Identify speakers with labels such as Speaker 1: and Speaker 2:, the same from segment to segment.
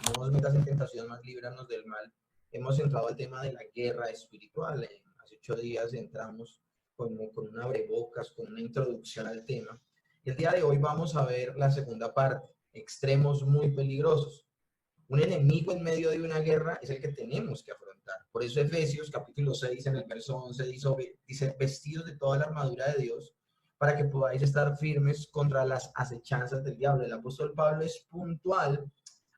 Speaker 1: No nos metas en tentación, mas líbranos del mal. Hemos entrado al tema de la guerra espiritual. Hace 8 días entramos con un abrebocas, con una introducción al tema. Y el día de hoy vamos a ver la segunda parte, extremos muy peligrosos. Un enemigo en medio de una guerra es el que tenemos que afrontar. Por eso Efesios capítulo 6 en el verso 11 dice vestidos de toda la armadura de Dios para que podáis estar firmes contra las acechanzas del diablo. El apóstol Pablo es puntual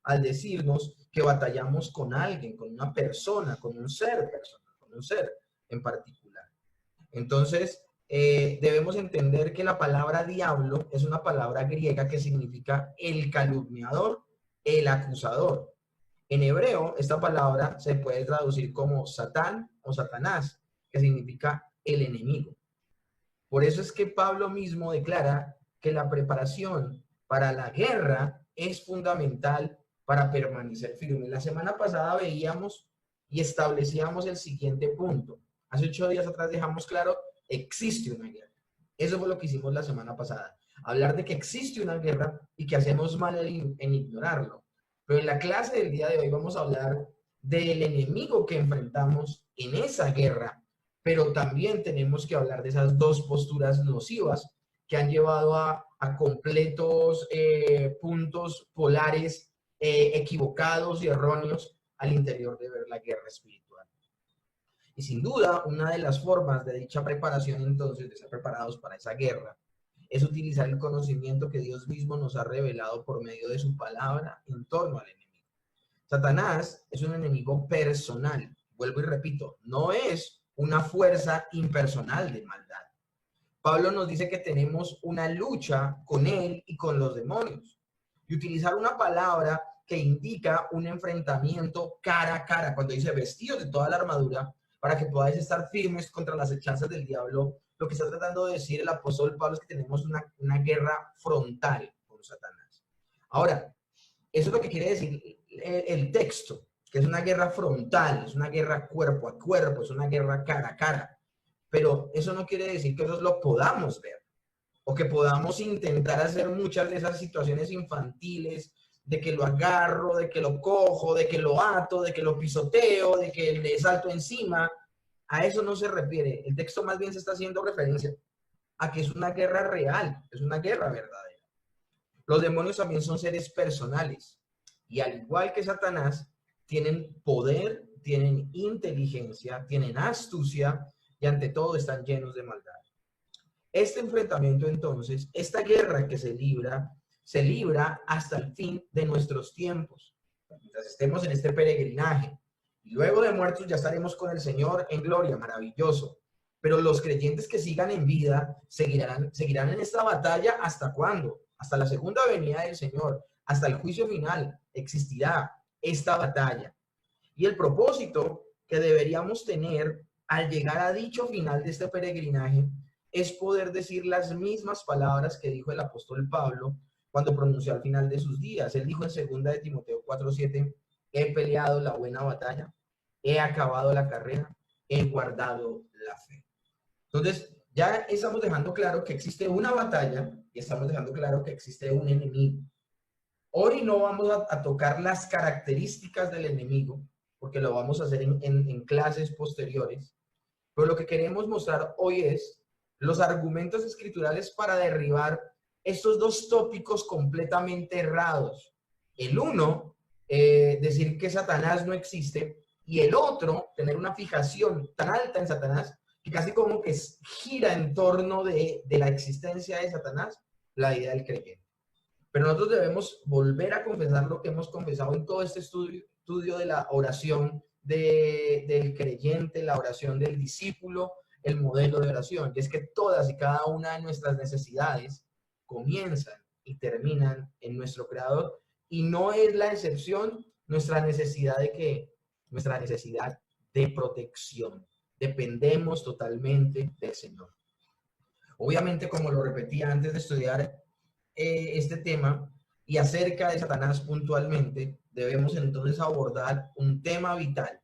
Speaker 1: al decirnos que batallamos con alguien, con una persona, con un ser personal, con un ser en particular. Entonces, debemos entender que la palabra diablo es una palabra griega que significa el calumniador, el acusador. En hebreo, esta palabra se puede traducir como Satán o Satanás, que significa el enemigo. Por eso es que Pablo mismo declara que la preparación para la guerra es fundamental para permanecer firme. La semana pasada veíamos y establecíamos el siguiente punto. Hace 8 días atrás dejamos claro, existe una guerra. Eso fue lo que hicimos la semana pasada. Hablar de que existe una guerra y que hacemos mal en ignorarlo. Pero en la clase del día de hoy vamos a hablar del enemigo que enfrentamos en esa guerra, pero también tenemos que hablar de esas dos posturas nocivas que han llevado a completos puntos polares equivocados y erróneos al interior de ver la guerra espiritual. Y sin duda, una de las formas de dicha preparación, entonces, de estar preparados para esa guerra, es utilizar el conocimiento que Dios mismo nos ha revelado por medio de su palabra en torno al enemigo. Satanás es un enemigo personal. Vuelvo y repito, no es una fuerza impersonal de maldad. Pablo nos dice que tenemos una lucha con él y con los demonios. Y utilizar una palabra que indica un enfrentamiento cara a cara, cuando dice vestidos de toda la armadura, para que podáis estar firmes contra las hechanzas del diablo, lo que está tratando de decir el apóstol Pablo es que tenemos una guerra frontal con Satanás. Ahora, eso es lo que quiere decir el texto, que es una guerra frontal, es una guerra cuerpo a cuerpo, es una guerra cara a cara. Pero eso no quiere decir que nosotros lo podamos ver o que podamos intentar hacer muchas de esas situaciones infantiles de que lo agarro, de que lo cojo, de que lo ato, de que lo pisoteo, de que le salto encima. A eso no se refiere. El texto más bien se está haciendo referencia a que es una guerra real, es una guerra verdadera. Los demonios también son seres personales y al igual que Satanás, tienen poder, tienen inteligencia, tienen astucia y ante todo están llenos de maldad. Este enfrentamiento entonces, esta guerra que se libra hasta el fin de nuestros tiempos, mientras estemos en este peregrinaje. Y luego de muertos ya estaremos con el Señor en gloria, maravilloso. Pero los creyentes que sigan en vida seguirán en esta batalla ¿hasta cuándo? Hasta la segunda venida del Señor, hasta el juicio final existirá esta batalla. Y el propósito que deberíamos tener al llegar a dicho final de este peregrinaje es poder decir las mismas palabras que dijo el apóstol Pablo cuando pronunció al final de sus días. Él dijo en 2 de Timoteo 4:7, he peleado la buena batalla, he acabado la carrera, he guardado la fe. Entonces, ya estamos dejando claro que existe una batalla y estamos dejando claro que existe un enemigo. Hoy no vamos a tocar las características del enemigo, porque lo vamos a hacer en clases posteriores, pero lo que queremos mostrar hoy es los argumentos escriturales para derribar estos dos tópicos completamente errados. El uno, decir que Satanás no existe, y el otro, tener una fijación tan alta en Satanás que casi como que gira en torno de la existencia de Satanás, la idea del creyente. Pero nosotros debemos volver a confesar lo que hemos confesado en todo este estudio de la oración del creyente, la oración del discípulo, el modelo de oración. Y es que todas y cada una de nuestras necesidades comienzan y terminan en nuestro Creador. Y no es la excepción nuestra necesidad de ¿qué? Nuestra necesidad de protección. Dependemos totalmente del Señor. Obviamente, como lo repetía antes de estudiar este tema y acerca de Satanás puntualmente, debemos entonces abordar un tema vital.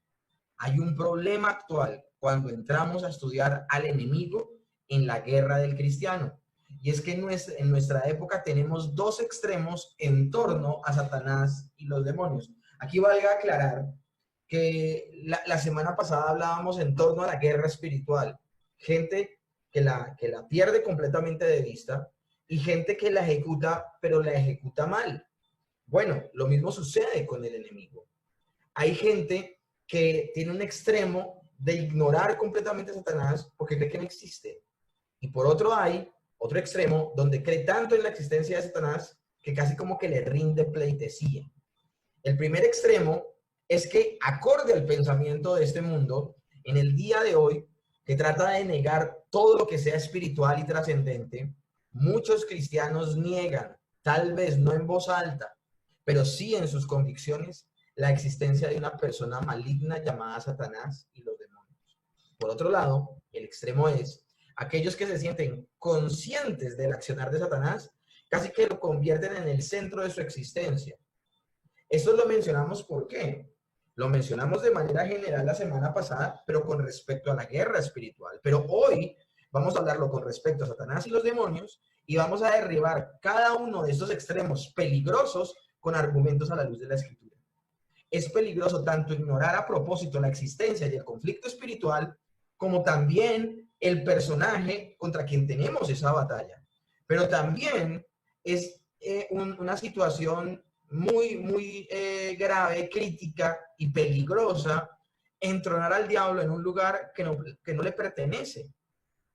Speaker 1: Hay un problema actual cuando entramos a estudiar al enemigo en la guerra del cristiano. Y es que en nuestra época tenemos dos extremos en torno a Satanás y los demonios. Aquí valga aclarar que la semana pasada hablábamos en torno a la guerra espiritual. Gente que la pierde completamente de vista y gente que la ejecuta, pero la ejecuta mal. Bueno, lo mismo sucede con el enemigo. Hay gente que tiene un extremo de ignorar completamente a Satanás porque cree que no existe. Y por otro hay otro extremo donde cree tanto en la existencia de Satanás que casi como que le rinde pleitesía. El primer extremo es que, acorde al pensamiento de este mundo, en el día de hoy, que trata de negar todo lo que sea espiritual y trascendente, muchos cristianos niegan, tal vez no en voz alta, pero sí en sus convicciones, la existencia de una persona maligna llamada Satanás y los demonios. Por otro lado, el extremo es aquellos que se sienten conscientes del accionar de Satanás, casi que lo convierten en el centro de su existencia. Esto lo mencionamos ¿por qué? Lo mencionamos de manera general la semana pasada, pero con respecto a la guerra espiritual. Pero hoy vamos a hablarlo con respecto a Satanás y los demonios y vamos a derribar cada uno de estos extremos peligrosos con argumentos a la luz de la Escritura. Es peligroso tanto ignorar a propósito la existencia y el conflicto espiritual, como también el personaje contra quien tenemos esa batalla. Pero también es una situación muy grave, crítica y peligrosa entronar al diablo en un lugar que no le pertenece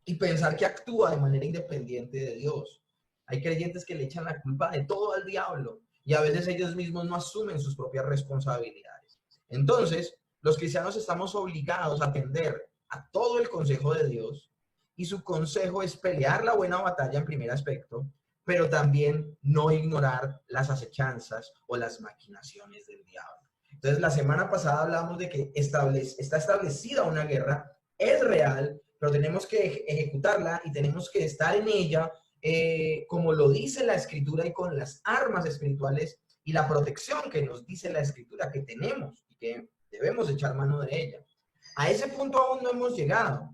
Speaker 1: y pensar que actúa de manera independiente de Dios. Hay creyentes que le echan la culpa de todo al diablo y a veces ellos mismos no asumen sus propias responsabilidades. Entonces, los cristianos estamos obligados a atender a todo el consejo de Dios y su consejo es pelear la buena batalla en primer aspecto, pero también no ignorar las acechanzas o las maquinaciones del diablo. Entonces, la semana pasada hablamos de que está establecida una guerra, es real, pero tenemos que ejecutarla y tenemos que estar en ella como lo dice la Escritura y con las armas espirituales y la protección que nos dice la Escritura que tenemos y que debemos echar mano de ella. A ese punto aún no hemos llegado,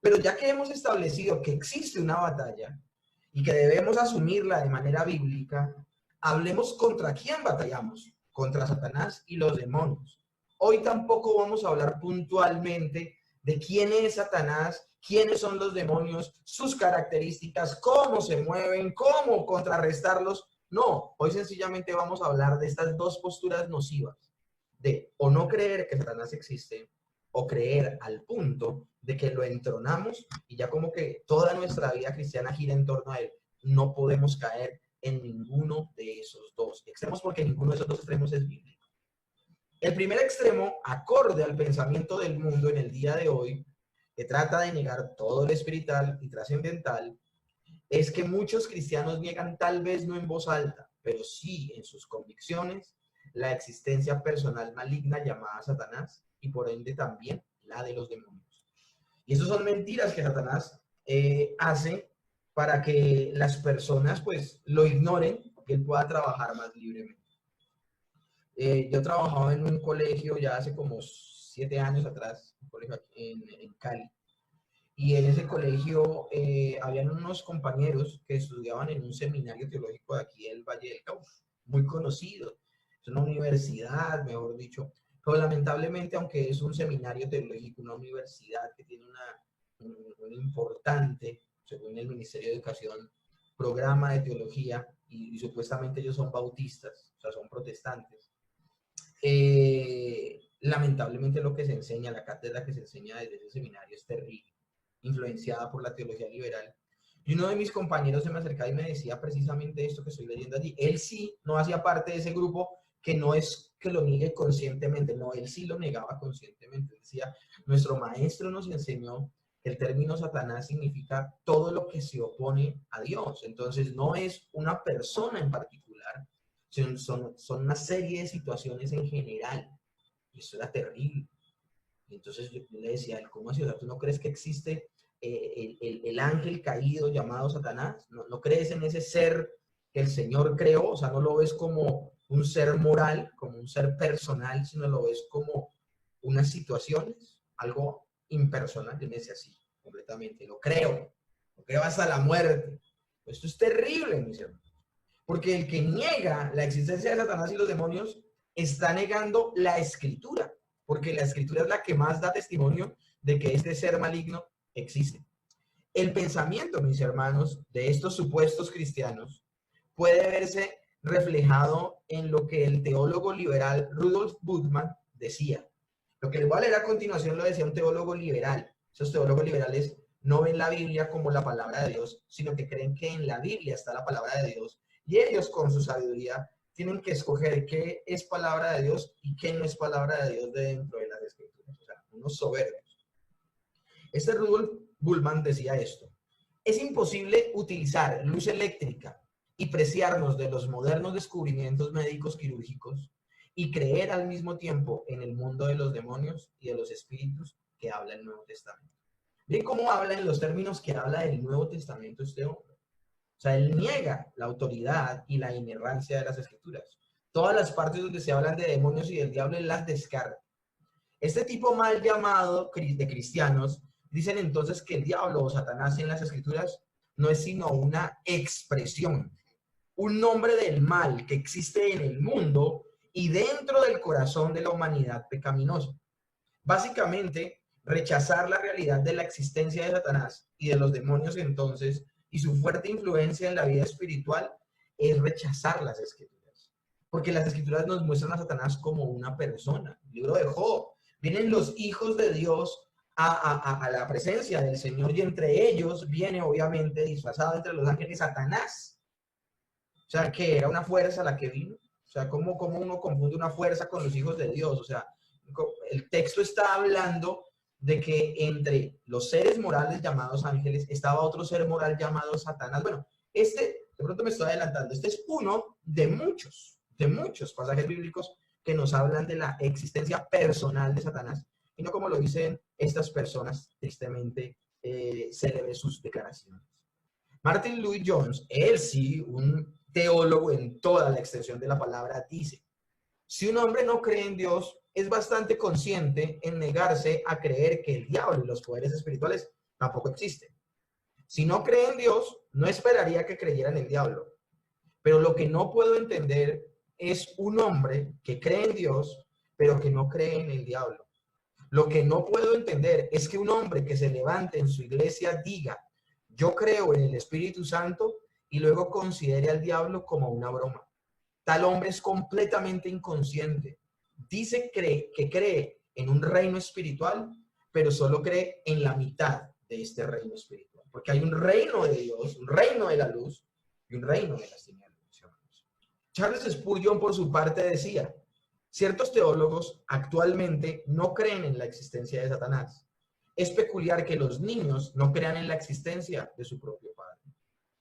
Speaker 1: pero ya que hemos establecido que existe una batalla y que debemos asumirla de manera bíblica, hablemos contra quién batallamos, contra Satanás y los demonios. Hoy tampoco vamos a hablar puntualmente de quién es Satanás, quiénes son los demonios, sus características, cómo se mueven, cómo contrarrestarlos. No, hoy sencillamente vamos a hablar de estas dos posturas nocivas, de o no creer que Satanás existe, o creer al punto de que lo entronamos y ya como que toda nuestra vida cristiana gira en torno a él. No podemos caer en ninguno de esos dos extremos porque ninguno de esos dos extremos es bíblico. El primer extremo, acorde al pensamiento del mundo en el día de hoy, que trata de negar todo lo espiritual y trascendental, es que muchos cristianos niegan tal vez no en voz alta, pero sí en sus convicciones, la existencia personal maligna llamada Satanás y por ende también la de los demonios. Y eso son mentiras que Satanás hace para que las personas pues lo ignoren y él pueda trabajar más libremente. Yo trabajaba en un colegio ya hace como 7 años atrás, un colegio en Cali, y en ese colegio habían unos compañeros que estudiaban en un seminario teológico de aquí del Valle del Cauca, muy conocido, es una universidad, mejor dicho, pero lamentablemente, aunque es un seminario teológico, una universidad que tiene un importante, según el Ministerio de Educación, programa de teología, y supuestamente ellos son bautistas, o sea, son protestantes. Lamentablemente lo que se enseña, la cátedra que se enseña desde ese seminario es terrible, influenciada por la teología liberal. Y uno de mis compañeros se me acercaba y me decía precisamente esto que estoy leyendo allí. Él sí no hacía parte de ese grupo, que no es que lo niegue conscientemente, no, él sí lo negaba conscientemente. Decía, nuestro maestro nos enseñó que el término Satanás significa todo lo que se opone a Dios. Entonces no es una persona en particular, son una serie de situaciones en general. Y eso era terrible. Y entonces yo le decía, ¿cómo así? O sea, ¿tú no crees que existe el ángel caído llamado Satanás? ¿No crees en ese ser que el Señor creó? O sea, no lo ves como un ser moral, como un ser personal, sino lo ves como unas situaciones, algo impersonal. Yo me decía así, completamente, lo creo hasta la muerte. Esto es terrible, mis hermanos. Porque el que niega la existencia de Satanás y los demonios está negando la escritura, porque la escritura es la que más da testimonio de que este ser maligno existe. El pensamiento, mis hermanos, de estos supuestos cristianos puede verse reflejado en lo que el teólogo liberal Rudolf Bultmann decía. Lo que les voy a leer a continuación lo decía un teólogo liberal. Esos teólogos liberales no ven la Biblia como la palabra de Dios, sino que creen que en la Biblia está la palabra de Dios. Y ellos, con su sabiduría, tienen que escoger qué es palabra de Dios y qué no es palabra de Dios dentro de las Escrituras. O sea, unos soberbios. Este Rudolf Bultmann decía esto: es imposible utilizar luz eléctrica y preciarnos de los modernos descubrimientos médicos quirúrgicos y creer al mismo tiempo en el mundo de los demonios y de los espíritus que habla el Nuevo Testamento. ¿Ven cómo habla en los términos que habla del Nuevo Testamento este hombre? O sea, él niega la autoridad y la inerrancia de las Escrituras. Todas las partes donde se hablan de demonios y del diablo, él las descarga. Este tipo mal llamado de cristianos dicen entonces que el diablo o Satanás en las Escrituras no es sino una expresión, un nombre del mal que existe en el mundo y dentro del corazón de la humanidad pecaminosa. Básicamente, rechazar la realidad de la existencia de Satanás y de los demonios entonces y su fuerte influencia en la vida espiritual es rechazar las Escrituras. Porque las Escrituras nos muestran a Satanás como una persona. El libro de Job. Vienen los hijos de Dios a la presencia del Señor y entre ellos viene obviamente disfrazado entre los ángeles Satanás. O sea, que era una fuerza la que vino. O sea, ¿cómo uno confunde una fuerza con los hijos de Dios? O sea, el texto está hablando de que entre los seres morales llamados ángeles estaba otro ser moral llamado Satanás. Bueno, de pronto me estoy adelantando, este es uno de muchos pasajes bíblicos que nos hablan de la existencia personal de Satanás, y no como lo dicen estas personas tristemente célebres sus declaraciones. Martin Lloyd-Jones, él sí, un teólogo en toda la extensión de la palabra, dice: si un hombre no cree en Dios, es bastante consciente en negarse a creer que el diablo y los poderes espirituales tampoco existen. Si no cree en Dios, no esperaría que creyera en el diablo. Pero lo que no puedo entender es un hombre que cree en Dios, pero que no cree en el diablo. Lo que no puedo entender es que un hombre que se levante en su iglesia diga: yo creo en el Espíritu Santo, y luego considere al diablo como una broma. Tal hombre es completamente inconsciente. Dice que cree en un reino espiritual, pero solo cree en la mitad de este reino espiritual. Porque hay un reino de Dios, un reino de la luz y un reino de las tinieblas. Charles Spurgeon, por su parte, decía: ciertos teólogos actualmente no creen en la existencia de Satanás. Es peculiar que los niños no crean en la existencia de su propio padre.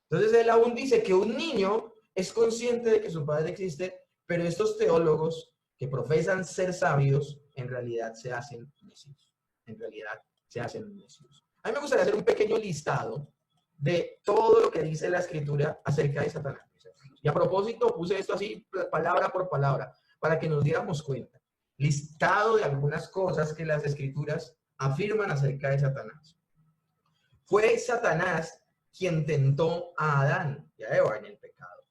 Speaker 1: Entonces él aún dice que un niño es consciente de que su padre existe, pero estos teólogos que profesan ser sabios, en realidad se hacen necios. En realidad se hacen necios. A mí me gustaría hacer un pequeño listado de todo lo que dice la Escritura acerca de Satanás. Y a propósito, puse esto así, palabra por palabra, para que nos diéramos cuenta. Listado de algunas cosas que las Escrituras afirman acerca de Satanás. Fue Satanás quien tentó a Adán y a Eva en el pecado,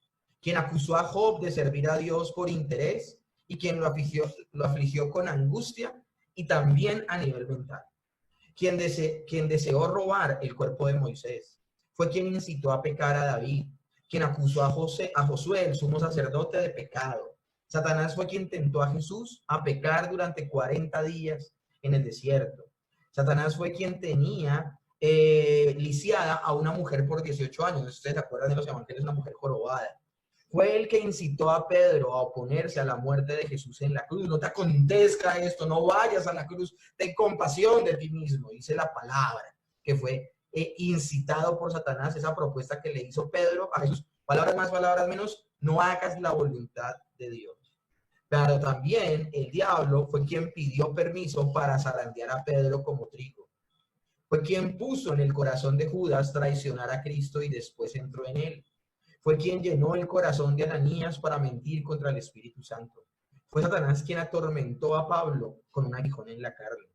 Speaker 1: quien acusó a Job de servir a Dios por interés y quien lo afligió con angustia y también a nivel mental. Quien deseó robar el cuerpo de Moisés, fue quien incitó a pecar a David, quien acusó a Josué, el sumo sacerdote, de pecado. Satanás fue quien tentó a Jesús a pecar durante 40 días en el desierto. Satanás fue quien tenía lisiada a una mujer por 18 años. Ustedes se acuerdan de los evangelios, una mujer jorobada. Fue el que incitó a Pedro a oponerse a la muerte de Jesús en la cruz. No te acontezca esto, no vayas a la cruz, ten compasión de ti mismo, dice la palabra, que fue incitado por Satanás, esa propuesta que le hizo Pedro a Jesús. Palabras más, palabras menos, no hagas la voluntad de Dios. Pero también el diablo fue quien pidió permiso para zarandear a Pedro como trigo. Fue quien puso en el corazón de Judas traicionar a Cristo y después entró en él. Fue quien llenó el corazón de Ananías para mentir contra el Espíritu Santo. Fue Satanás quien atormentó a Pablo con un aguijón en la carne.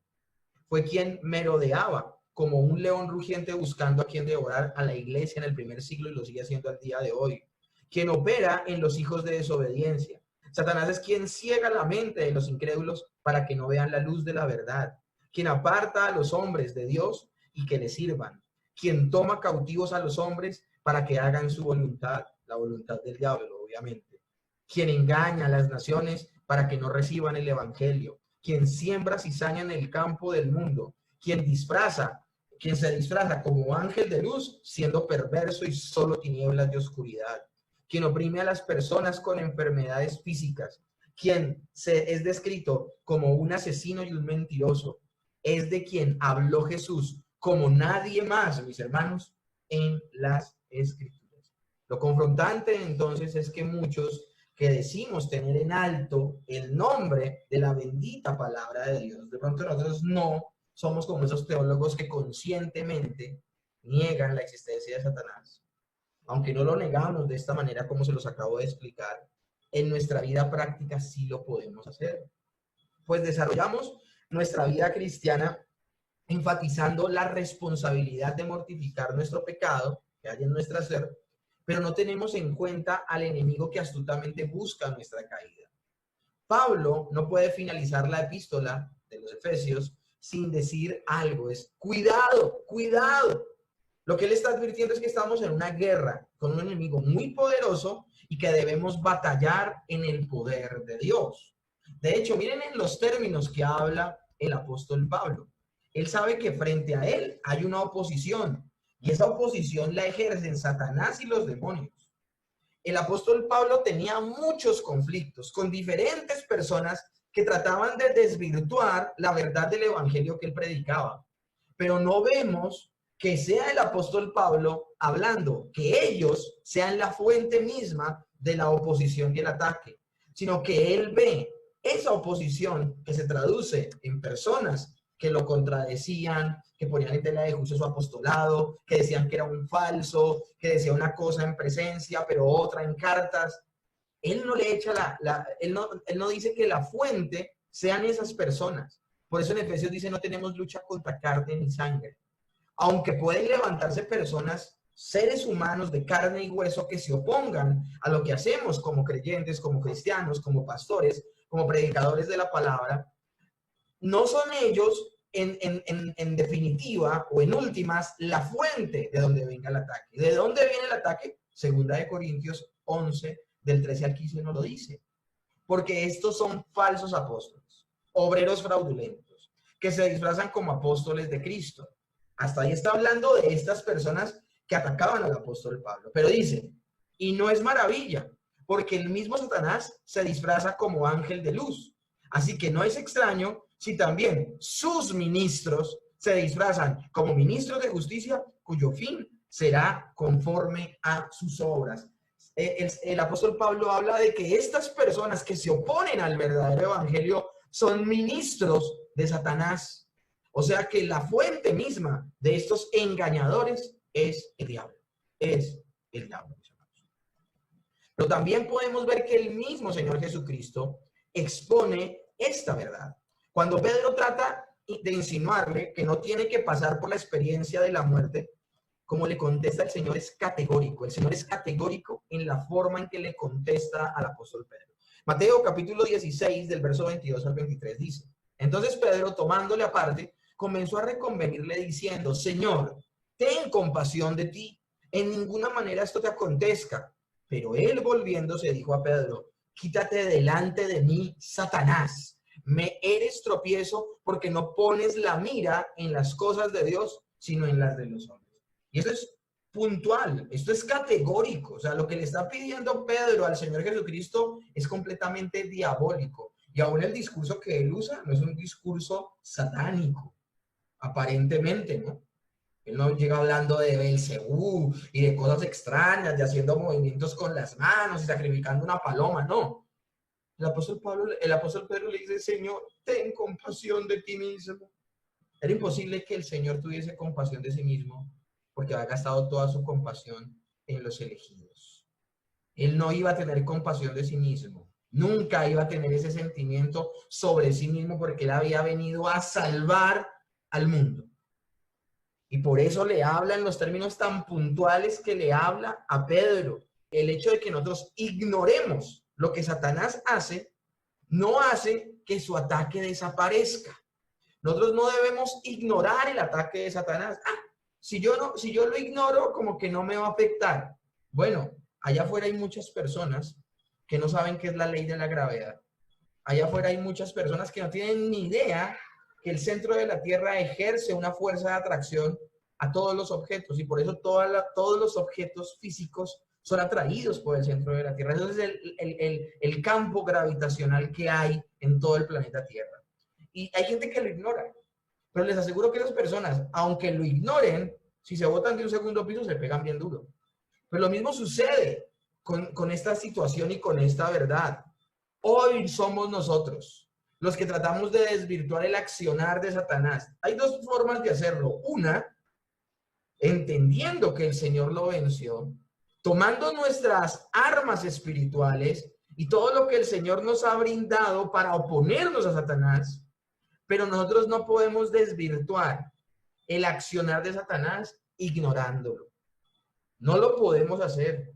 Speaker 1: Fue quien merodeaba como un león rugiente buscando a quien devorar a la iglesia en el primer siglo y lo sigue haciendo al día de hoy. Quien opera en los hijos de desobediencia. Satanás es quien ciega la mente de los incrédulos para que no vean la luz de la verdad, quien aparta a los hombres de Dios y que le sirvan, quien toma cautivos a los hombres para que hagan su voluntad, la voluntad del diablo, obviamente, quien engaña a las naciones para que no reciban el evangelio, quien siembra cizaña en el campo del mundo, quien se disfraza como ángel de luz, siendo perverso y solo tinieblas de oscuridad, quien oprime a las personas con enfermedades físicas, quien es descrito como un asesino y un mentiroso, es de quien habló Jesús como nadie más, mis hermanos, en las Escrituras. Lo confrontante entonces es que muchos que decimos tener en alto el nombre de la bendita palabra de Dios, de pronto nosotros no somos como esos teólogos que conscientemente niegan la existencia de Satanás. Aunque no lo negamos de esta manera como se los acabo de explicar, en nuestra vida práctica sí lo podemos hacer. Pues desarrollamos nuestra vida cristiana enfatizando la responsabilidad de mortificar nuestro pecado que hay en nuestro ser, pero no tenemos en cuenta al enemigo que astutamente busca nuestra caída. Pablo no puede finalizar la epístola de los Efesios sin decir algo, es cuidado, cuidado. Lo que él está advirtiendo es que estamos en una guerra con un enemigo muy poderoso y que debemos batallar en el poder de Dios. De hecho, miren en los términos que habla el apóstol Pablo. Él sabe que frente a él hay una oposición y esa oposición la ejercen Satanás y los demonios. El apóstol Pablo tenía muchos conflictos con diferentes personas que trataban de desvirtuar la verdad del evangelio que él predicaba. Pero no vemos que sea el apóstol Pablo hablando, que ellos sean la fuente misma de la oposición y el ataque, sino que él ve esa oposición que se traduce en personas que lo contradecían, que ponían en tela de juicio su apostolado, que decían que era un falso, que decía una cosa en presencia, pero otra en cartas. Él no le echa él no dice que la fuente sean esas personas. Por eso en Efesios dice, no tenemos lucha contra carne ni sangre. Aunque pueden levantarse personas, seres humanos de carne y hueso que se opongan a lo que hacemos como creyentes, como cristianos, como pastores, como predicadores de la palabra, no son ellos en definitiva o en últimas la fuente de donde venga el ataque. ¿De dónde viene el ataque? Segunda de Corintios 11, del 13 al 15 nos lo dice. Porque estos son falsos apóstoles, obreros fraudulentos, que se disfrazan como apóstoles de Cristo. Hasta ahí está hablando de estas personas que atacaban al apóstol Pablo. Pero dice, y no es maravilla, porque el mismo Satanás se disfraza como ángel de luz. Así que no es extraño si también sus ministros se disfrazan como ministros de justicia, cuyo fin será conforme a sus obras. El apóstol Pablo habla de que estas personas que se oponen al verdadero evangelio son ministros de Satanás. O sea que la fuente misma de estos engañadores es el diablo. Es el diablo. Pero también podemos ver que el mismo Señor Jesucristo expone esta verdad. Cuando Pedro trata de insinuarle que no tiene que pasar por la experiencia de la muerte, como le contesta el Señor es categórico. El Señor es categórico en la forma en que le contesta al apóstol Pedro. Mateo capítulo 16 del verso 22 al 23 dice, entonces Pedro, tomándole aparte, comenzó a reconvenirle diciendo, Señor, ten compasión de ti, en ninguna manera esto te acontezca. Pero él volviéndose dijo a Pedro, quítate delante de mí, Satanás, me eres tropiezo porque no pones la mira en las cosas de Dios, sino en las de los hombres. Y esto es puntual, esto es categórico, o sea, lo que le está pidiendo Pedro al Señor Jesucristo es completamente diabólico. Y aún el discurso que él usa no es un discurso satánico, aparentemente, ¿no? Él no llega hablando de Belcebú y de cosas extrañas, de haciendo movimientos con las manos y sacrificando una paloma, no. El apóstol Pedro le dice, Señor, ten compasión de ti mismo. Era imposible que el Señor tuviese compasión de sí mismo porque había gastado toda su compasión en los elegidos. Él no iba a tener compasión de sí mismo. Nunca iba a tener ese sentimiento sobre sí mismo porque él había venido a salvar al mundo. Y por eso le habla en los términos tan puntuales que le habla a Pedro. El hecho de que nosotros ignoremos lo que Satanás hace, no hace que su ataque desaparezca. Nosotros no debemos ignorar el ataque de Satanás. Si yo lo ignoro, como que no me va a afectar. Bueno, allá afuera hay muchas personas que no saben qué es la ley de la gravedad. Allá afuera hay muchas personas que no tienen ni idea que el centro de la Tierra ejerce una fuerza de atracción a todos los objetos, y por eso todos los objetos físicos son atraídos por el centro de la Tierra. Ese es el campo gravitacional que hay en todo el planeta Tierra. Y hay gente que lo ignora, pero les aseguro que esas personas, aunque lo ignoren, si se botan de un segundo piso, se pegan bien duro. Pero lo mismo sucede con esta situación y con esta verdad. Hoy somos nosotros los que tratamos de desvirtuar el accionar de Satanás. Hay dos formas de hacerlo. Una, entendiendo que el Señor lo venció, tomando nuestras armas espirituales y todo lo que el Señor nos ha brindado para oponernos a Satanás, pero nosotros no podemos desvirtuar el accionar de Satanás ignorándolo. No lo podemos hacer.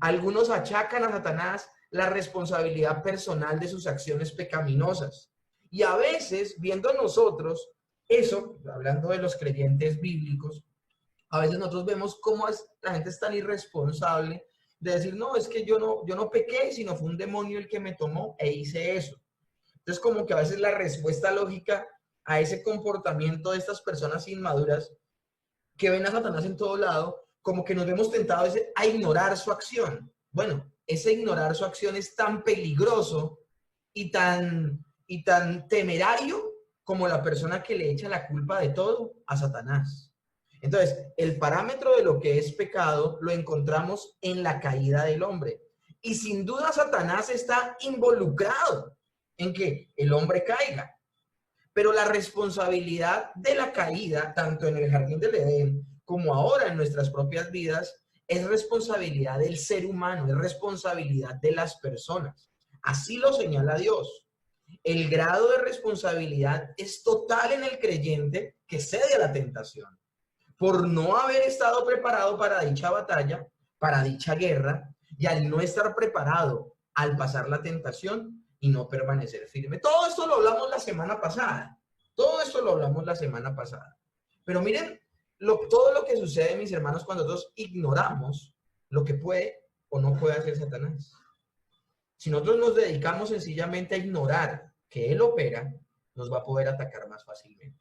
Speaker 1: Algunos achacan a Satanás la responsabilidad personal de sus acciones pecaminosas. Y a veces, viendo nosotros eso, hablando de los creyentes bíblicos, a veces nosotros vemos cómo la gente es tan irresponsable de decir, no, es que yo no pequé, sino fue un demonio el que me tomó e hice eso. Entonces, como que a veces la respuesta lógica a ese comportamiento de estas personas inmaduras que ven a Satanás en todo lado, como que nos vemos tentados a ignorar su acción. Bueno, ese ignorar su acción es tan peligroso y tan temerario como la persona que le echa la culpa de todo a Satanás. Entonces, el parámetro de lo que es pecado lo encontramos en la caída del hombre. Y sin duda Satanás está involucrado en que el hombre caiga. Pero la responsabilidad de la caída, tanto en el jardín del Edén como ahora en nuestras propias vidas, es responsabilidad del ser humano, es responsabilidad de las personas. Así lo señala Dios. El grado de responsabilidad es total en el creyente que cede a la tentación, por no haber estado preparado para dicha batalla, para dicha guerra, y al no estar preparado al pasar la tentación y no permanecer firme. Todo esto lo hablamos la semana pasada. Todo esto lo hablamos la semana pasada. Pero miren todo lo que sucede, mis hermanos, cuando nosotros ignoramos lo que puede o no puede hacer Satanás. Si nosotros nos dedicamos sencillamente a ignorar que él opera, nos va a poder atacar más fácilmente.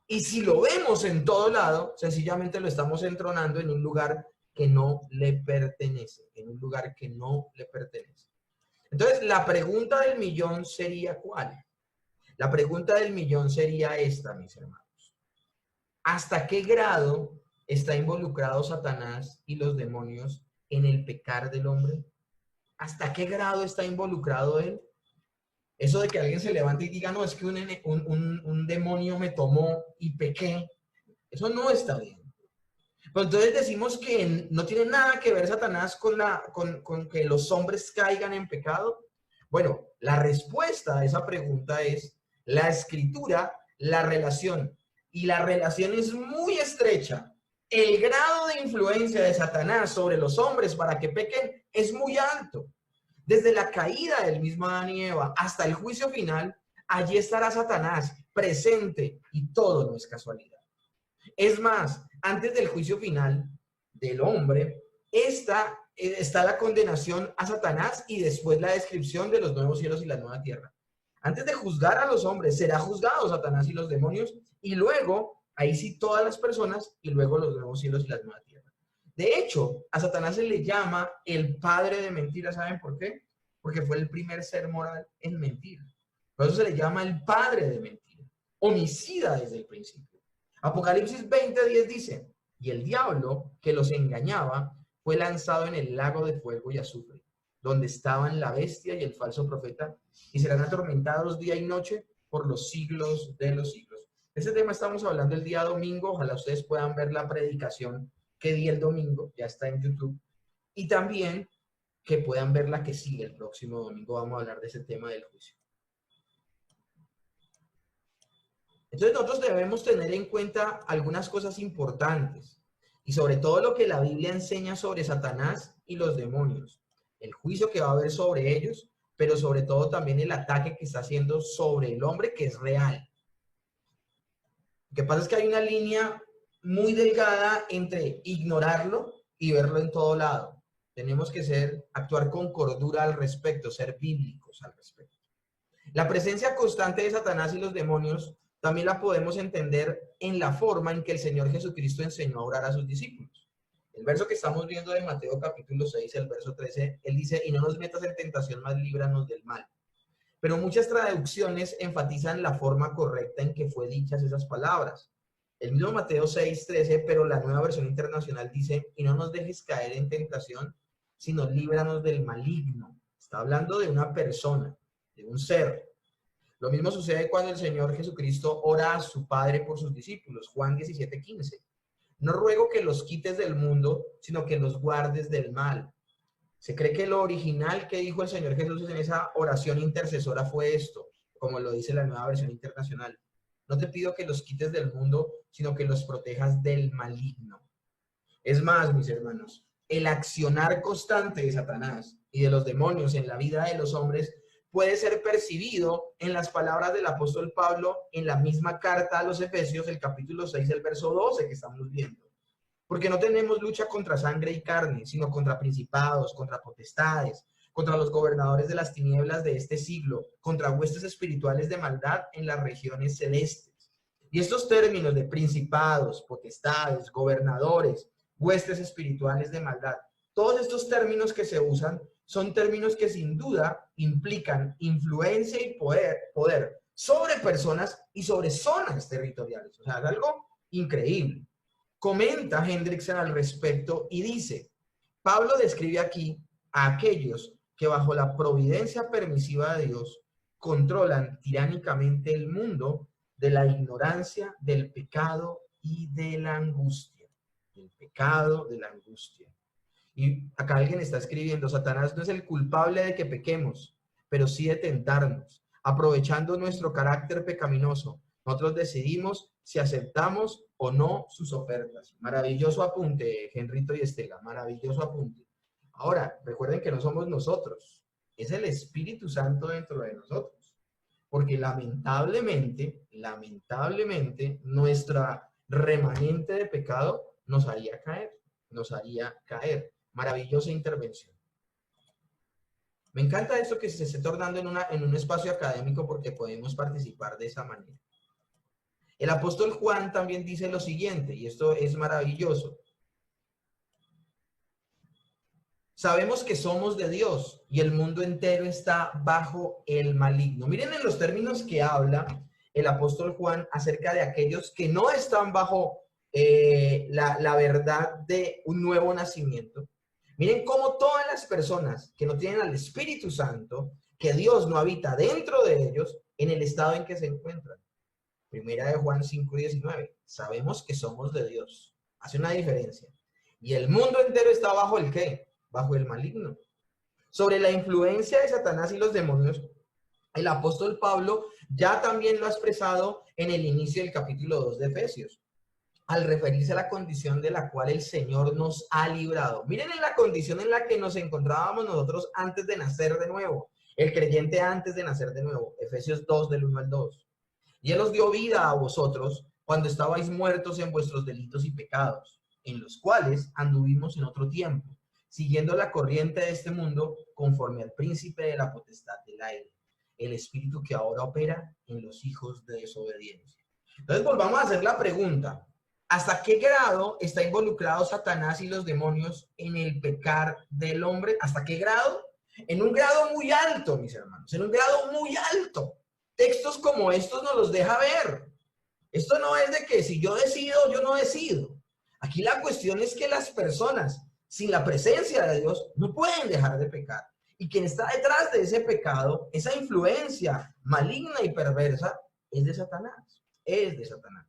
Speaker 1: Y si lo vemos en todo lado, sencillamente lo estamos entronando en un lugar que no le pertenece, en un lugar que no le pertenece. Entonces, la pregunta del millón sería ¿cuál? La pregunta del millón sería esta, mis hermanos. ¿Hasta qué grado está involucrado Satanás y los demonios en el pecar del hombre? ¿Hasta qué grado está involucrado él? Eso de que alguien se levante y diga, no, es que un demonio me tomó y pequé, eso no está bien. Pero entonces decimos que no tiene nada que ver Satanás con que los hombres caigan en pecado. Bueno, la respuesta a esa pregunta es la Escritura, la relación. Y la relación es muy estrecha. El grado de influencia de Satanás sobre los hombres para que pequen es muy alto. Desde la caída del mismo Adán y Eva hasta el juicio final, allí estará Satanás presente y todo no es casualidad. Es más, antes del juicio final del hombre, está la condenación a Satanás y después la descripción de los nuevos cielos y la nueva tierra. Antes de juzgar a los hombres, será juzgado Satanás y los demonios, y luego, ahí sí todas las personas, y luego los nuevos cielos y la nueva tierra. De hecho, a Satanás se le llama el padre de mentiras. ¿Saben por qué? Porque fue el primer ser moral en mentir. Por eso se le llama el padre de mentira, homicida desde el principio. Apocalipsis 20:10 dice, y el diablo que los engañaba fue lanzado en el lago de fuego y azufre, donde estaban la bestia y el falso profeta, y serán atormentados día y noche por los siglos de los siglos. Ese tema estamos hablando el día domingo. Ojalá ustedes puedan ver la predicación que di el domingo, ya está en YouTube, y también que puedan ver la que sigue el próximo domingo. Vamos a hablar de ese tema del juicio. Entonces nosotros debemos tener en cuenta algunas cosas importantes, y sobre todo lo que la Biblia enseña sobre Satanás y los demonios. el juicio que va a haber sobre ellos, pero sobre todo también el ataque que está haciendo sobre el hombre, que es real. Lo que pasa es que hay una línea muy delgada entre ignorarlo y verlo en todo lado. Tenemos que actuar con cordura al respecto, ser bíblicos al respecto. La presencia constante de Satanás y los demonios también la podemos entender en la forma en que el Señor Jesucristo enseñó a orar a sus discípulos. El verso que estamos viendo de Mateo capítulo 6, el verso 13, él dice, y no nos metas en tentación, mas líbranos del mal. Pero muchas traducciones enfatizan la forma correcta en que fue dichas esas palabras. El mismo Mateo 6:13, pero la Nueva Versión Internacional dice, y no nos dejes caer en tentación, sino líbranos del maligno. Está hablando de una persona, de un ser. Lo mismo sucede cuando el Señor Jesucristo ora a su Padre por sus discípulos. Juan 17:15. No ruego que los quites del mundo, sino que los guardes del mal. Se cree que lo original que dijo el Señor Jesús en esa oración intercesora fue esto, como lo dice la Nueva Versión Internacional. No te pido que los quites del mundo, sino que los protejas del maligno. Es más, mis hermanos, el accionar constante de Satanás y de los demonios en la vida de los hombres puede ser percibido en las palabras del apóstol Pablo en la misma carta a los Efesios, el capítulo 6, el verso 12 que estamos viendo. Porque no tenemos lucha contra sangre y carne, sino contra principados, contra potestades, contra los gobernadores de las tinieblas de este siglo, contra huestes espirituales de maldad en las regiones celestes. Y estos términos de principados, potestades, gobernadores, huestes espirituales de maldad, todos estos términos que se usan son términos que sin duda implican influencia y poder sobre personas y sobre zonas territoriales. O sea, es algo increíble. Comenta Hendrickson al respecto y dice, Pablo describe aquí a aquellos que bajo la providencia permisiva de Dios controlan tiránicamente el mundo de la ignorancia, del pecado y de la angustia. Del pecado, de la angustia. Y acá alguien está escribiendo, Satanás no es el culpable de que pequemos, pero sí de tentarnos, aprovechando nuestro carácter pecaminoso. Nosotros decidimos si aceptamos o no sus ofertas. Maravilloso apunte, Henrito y Estela, maravilloso apunte. Ahora, recuerden que no somos nosotros, es el Espíritu Santo dentro de nosotros. Porque lamentablemente, nuestra remanente de pecado nos haría caer. Maravillosa intervención. Me encanta esto que se esté tornando en un espacio académico porque podemos participar de esa manera. El apóstol Juan también dice lo siguiente, y esto es maravilloso. Sabemos que somos de Dios y el mundo entero está bajo el maligno. Miren en los términos que habla el apóstol Juan acerca de aquellos que no están bajo la verdad de un nuevo nacimiento. Miren cómo todas las personas que no tienen al Espíritu Santo, que Dios no habita dentro de ellos, en el estado en que se encuentran. Primera de Juan 5:19. Sabemos que somos de Dios. Hace una diferencia. Y el mundo entero está bajo el ¿qué? Bajo el maligno. Sobre la influencia de Satanás y los demonios, el apóstol Pablo ya también lo ha expresado en el inicio del capítulo 2 de Efesios, al referirse a la condición de la cual el Señor nos ha librado. Miren en la condición en la que nos encontrábamos nosotros antes de nacer de nuevo, el creyente antes de nacer de nuevo, Efesios 2 del 1 al 2. Y Él os dio vida a vosotros cuando estabais muertos en vuestros delitos y pecados, en los cuales anduvimos en otro tiempo, siguiendo la corriente de este mundo, conforme al príncipe de la potestad del aire, el espíritu que ahora opera en los hijos de desobediencia. Entonces volvamos a hacer la pregunta, ¿hasta qué grado está involucrado Satanás y los demonios en el pecar del hombre? ¿Hasta qué grado? En un grado muy alto, mis hermanos, en un grado muy alto. Textos como estos nos los deja ver. Esto no es de que si yo decido, yo no decido. Aquí la cuestión es que las personas sin la presencia de Dios no pueden dejar de pecar. Y quien está detrás de ese pecado, esa influencia maligna y perversa, es de Satanás. Es de Satanás.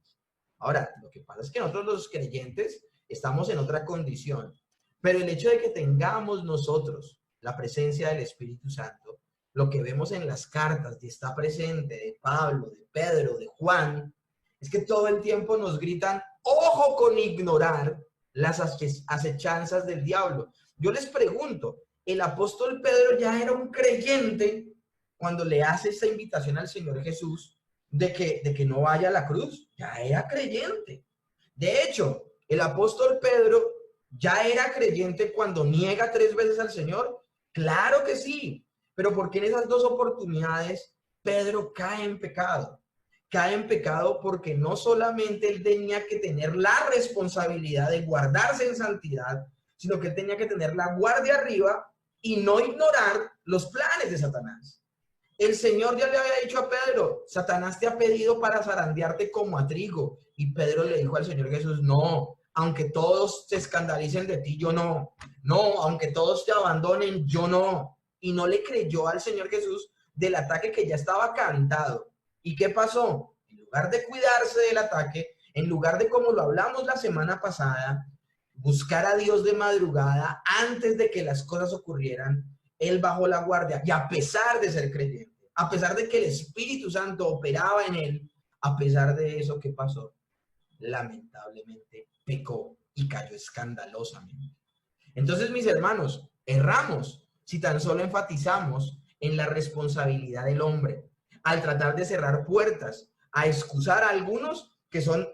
Speaker 1: Ahora, lo que pasa es que nosotros los creyentes estamos en otra condición. Pero el hecho de que tengamos nosotros la presencia del Espíritu Santo, lo que vemos en las cartas y está presente de Pablo, de Pedro, de Juan, es que todo el tiempo nos gritan, ojo con ignorar las acechanzas del diablo. Yo les pregunto, el apóstol Pedro ya era un creyente cuando le hace esta invitación al Señor Jesús de que no vaya a la cruz. Ya era creyente. De hecho, el apóstol Pedro ya era creyente cuando niega 3 veces al Señor. Claro que sí, pero ¿por qué en esas 2 oportunidades Pedro cae en pecado? Cae en pecado porque no solamente él tenía que tener la responsabilidad de guardarse en santidad, sino que él tenía que tener la guardia arriba y no ignorar los planes de Satanás. El Señor ya le había dicho a Pedro, Satanás te ha pedido para zarandearte como a trigo. Y Pedro le dijo al Señor Jesús, no, aunque todos se escandalicen de ti, yo no. No, aunque todos te abandonen, yo no. Y no le creyó al Señor Jesús del ataque que ya estaba cantado. ¿Y qué pasó? En lugar de cuidarse del ataque, en lugar de, como lo hablamos la semana pasada, buscar a Dios de madrugada antes de que las cosas ocurrieran, él bajó la guardia. Y a pesar de ser creyente, a pesar de que el Espíritu Santo operaba en él, a pesar de eso, ¿qué pasó? Lamentablemente pecó y cayó escandalosamente. Entonces, mis hermanos, erramos si tan solo enfatizamos en la responsabilidad del hombre, al tratar de cerrar puertas, a excusar a algunos que son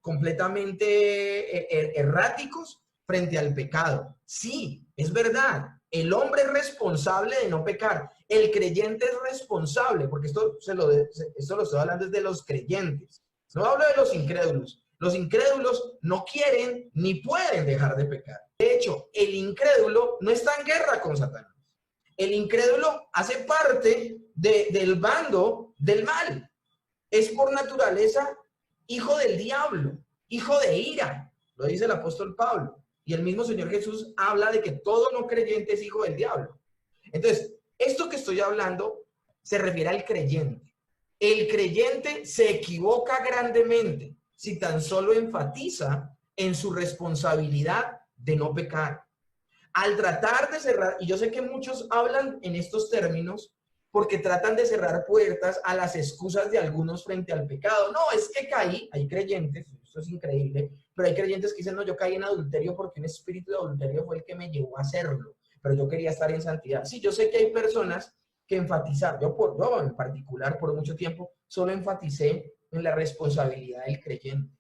Speaker 1: completamente erráticos frente al pecado. Sí, es verdad, el hombre es responsable de no pecar, el creyente es responsable, porque esto lo estoy hablando desde los creyentes, no hablo de los incrédulos. Los incrédulos no quieren ni pueden dejar de pecar. De hecho, el incrédulo no está en guerra con Satanás. El incrédulo hace parte del bando del mal. Es por naturaleza hijo del diablo, hijo de ira, lo dice el apóstol Pablo. Y el mismo Señor Jesús habla de que todo no creyente es hijo del diablo. Entonces, esto que estoy hablando se refiere al creyente. El creyente se equivoca grandemente si tan solo enfatiza en su responsabilidad de no pecar. Al tratar de cerrar, y yo sé que muchos hablan en estos términos porque tratan de cerrar puertas a las excusas de algunos frente al pecado. No, es que caí, hay creyentes, esto es increíble, pero hay creyentes que dicen, no, yo caí en adulterio porque un espíritu de adulterio fue el que me llevó a hacerlo, pero yo quería estar en santidad. Sí, yo sé que hay personas que enfatizar, yo en particular por mucho tiempo solo enfaticé en la responsabilidad del creyente.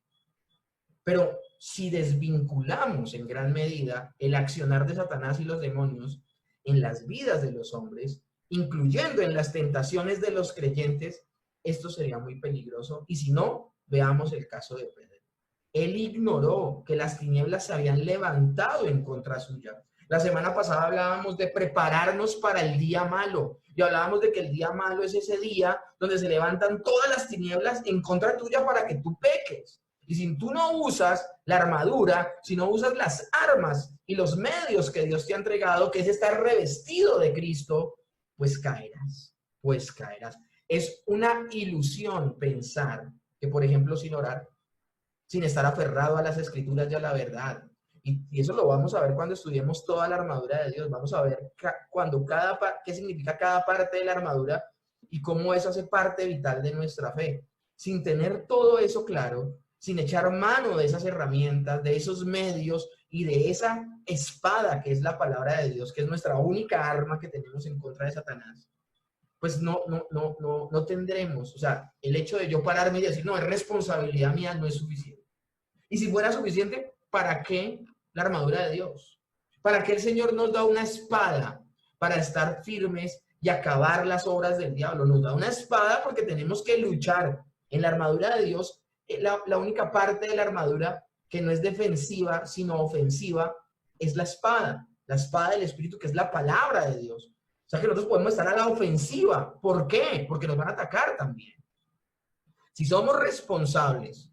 Speaker 1: Pero si desvinculamos en gran medida el accionar de Satanás y los demonios en las vidas de los hombres, incluyendo en las tentaciones de los creyentes, esto sería muy peligroso. Y si no, veamos el caso de Pedro. Él ignoró que las tinieblas se habían levantado en contra suya. La semana pasada hablábamos de prepararnos para el día malo. Y hablábamos de que el día malo es ese día donde se levantan todas las tinieblas en contra tuya para que tú peques. Y si tú no usas la armadura, si no usas las armas y los medios que Dios te ha entregado, que es estar revestido de Cristo, pues caerás, pues caerás. Es una ilusión pensar que, por ejemplo, sin orar, sin estar aferrado a las escrituras y a la verdad. Y eso lo vamos a ver cuando estudiemos toda la armadura de Dios. Vamos a ver qué significa cada parte de la armadura y cómo eso hace parte vital de nuestra fe. Sin tener todo eso claro, sin echar mano de esas herramientas, de esos medios y de esa espada que es la palabra de Dios, que es nuestra única arma que tenemos en contra de Satanás, pues no tendremos, o sea, el hecho de yo pararme y decir, no, es responsabilidad mía, no es suficiente. Y si fuera suficiente, ¿para qué la armadura de Dios? ¿Para qué el Señor nos da una espada para estar firmes y acabar las obras del diablo? Nos da una espada porque tenemos que luchar. En la armadura de Dios, la única parte de la armadura que no es defensiva, sino ofensiva, es la espada del Espíritu, que es la palabra de Dios. O sea que nosotros podemos estar a la ofensiva. ¿Por qué? Porque nos van a atacar también. Si somos responsables,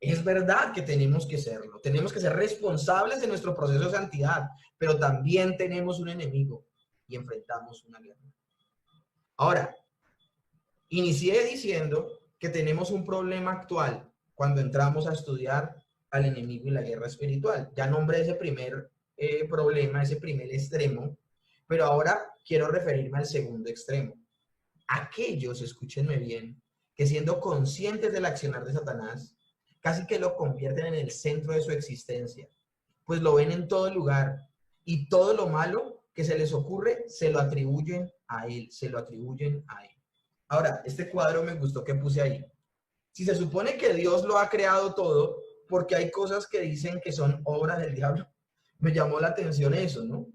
Speaker 1: es verdad que tenemos que serlo. Tenemos que ser responsables de nuestro proceso de santidad, pero también tenemos un enemigo y enfrentamos una guerra. Ahora, inicié diciendo que tenemos un problema actual cuando entramos a estudiar al enemigo y la guerra espiritual. Ya nombré ese primer problema, ese primer extremo, pero ahora quiero referirme al segundo extremo. Aquellos, escúchenme bien, que siendo conscientes del accionar de Satanás, casi que lo convierten en el centro de su existencia, pues lo ven en todo lugar y todo lo malo que se les ocurre se lo atribuyen a él, se lo atribuyen a él. Ahora, este cuadro me gustó que puse ahí. Si se supone que Dios lo ha creado todo, porque hay cosas que dicen que son obras del diablo. Me llamó la atención eso, ¿no?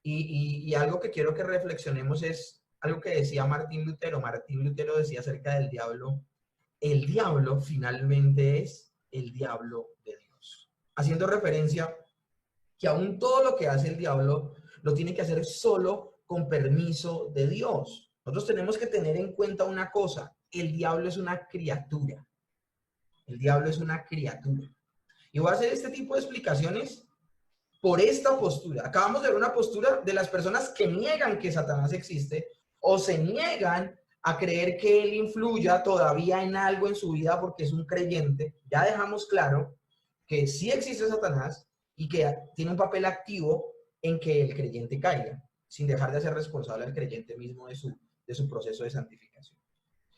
Speaker 1: Y algo que quiero que reflexionemos es algo que decía Martín Lutero. Martín Lutero decía acerca del diablo: el diablo finalmente es el diablo de Dios. Haciendo referencia que aún todo lo que hace el diablo lo tiene que hacer solo con permiso de Dios. Nosotros tenemos que tener en cuenta una cosa: el diablo es una criatura. El diablo es una criatura. Y voy a hacer este tipo de explicaciones por esta postura. Acabamos de ver una postura de las personas que niegan que Satanás existe o se niegan a creer que él influya todavía en algo en su vida porque es un creyente. Ya dejamos claro que sí existe Satanás y que tiene un papel activo en que el creyente caiga, sin dejar de ser responsable al creyente mismo de su proceso de santificación.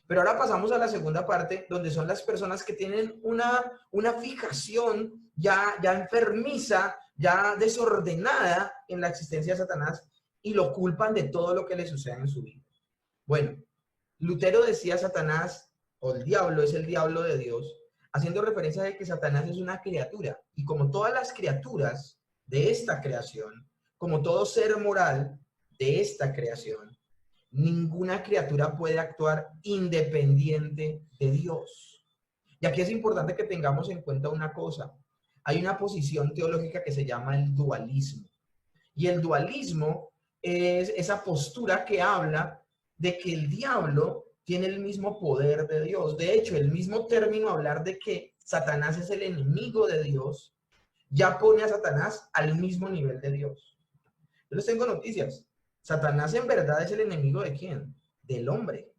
Speaker 1: Pero ahora pasamos a la segunda parte, donde son las personas que tienen una fijación ya enfermiza, ya desordenada en la existencia de Satanás y lo culpan de todo lo que le sucede en su vida. Bueno, Lutero decía Satanás, o el diablo, es el diablo de Dios, haciendo referencia a que Satanás es una criatura. Y como todas las criaturas de esta creación, como todo ser moral de esta creación, ninguna criatura puede actuar independiente de Dios. Y aquí es importante que tengamos en cuenta una cosa. Hay una posición teológica que se llama el dualismo. Y el dualismo es esa postura que habla de que el diablo tiene el mismo poder de Dios. De hecho, el mismo término hablar de que Satanás es el enemigo de Dios, ya pone a Satanás al mismo nivel de Dios. Yo les tengo noticias. Satanás en verdad es el enemigo ¿de quién? Del hombre.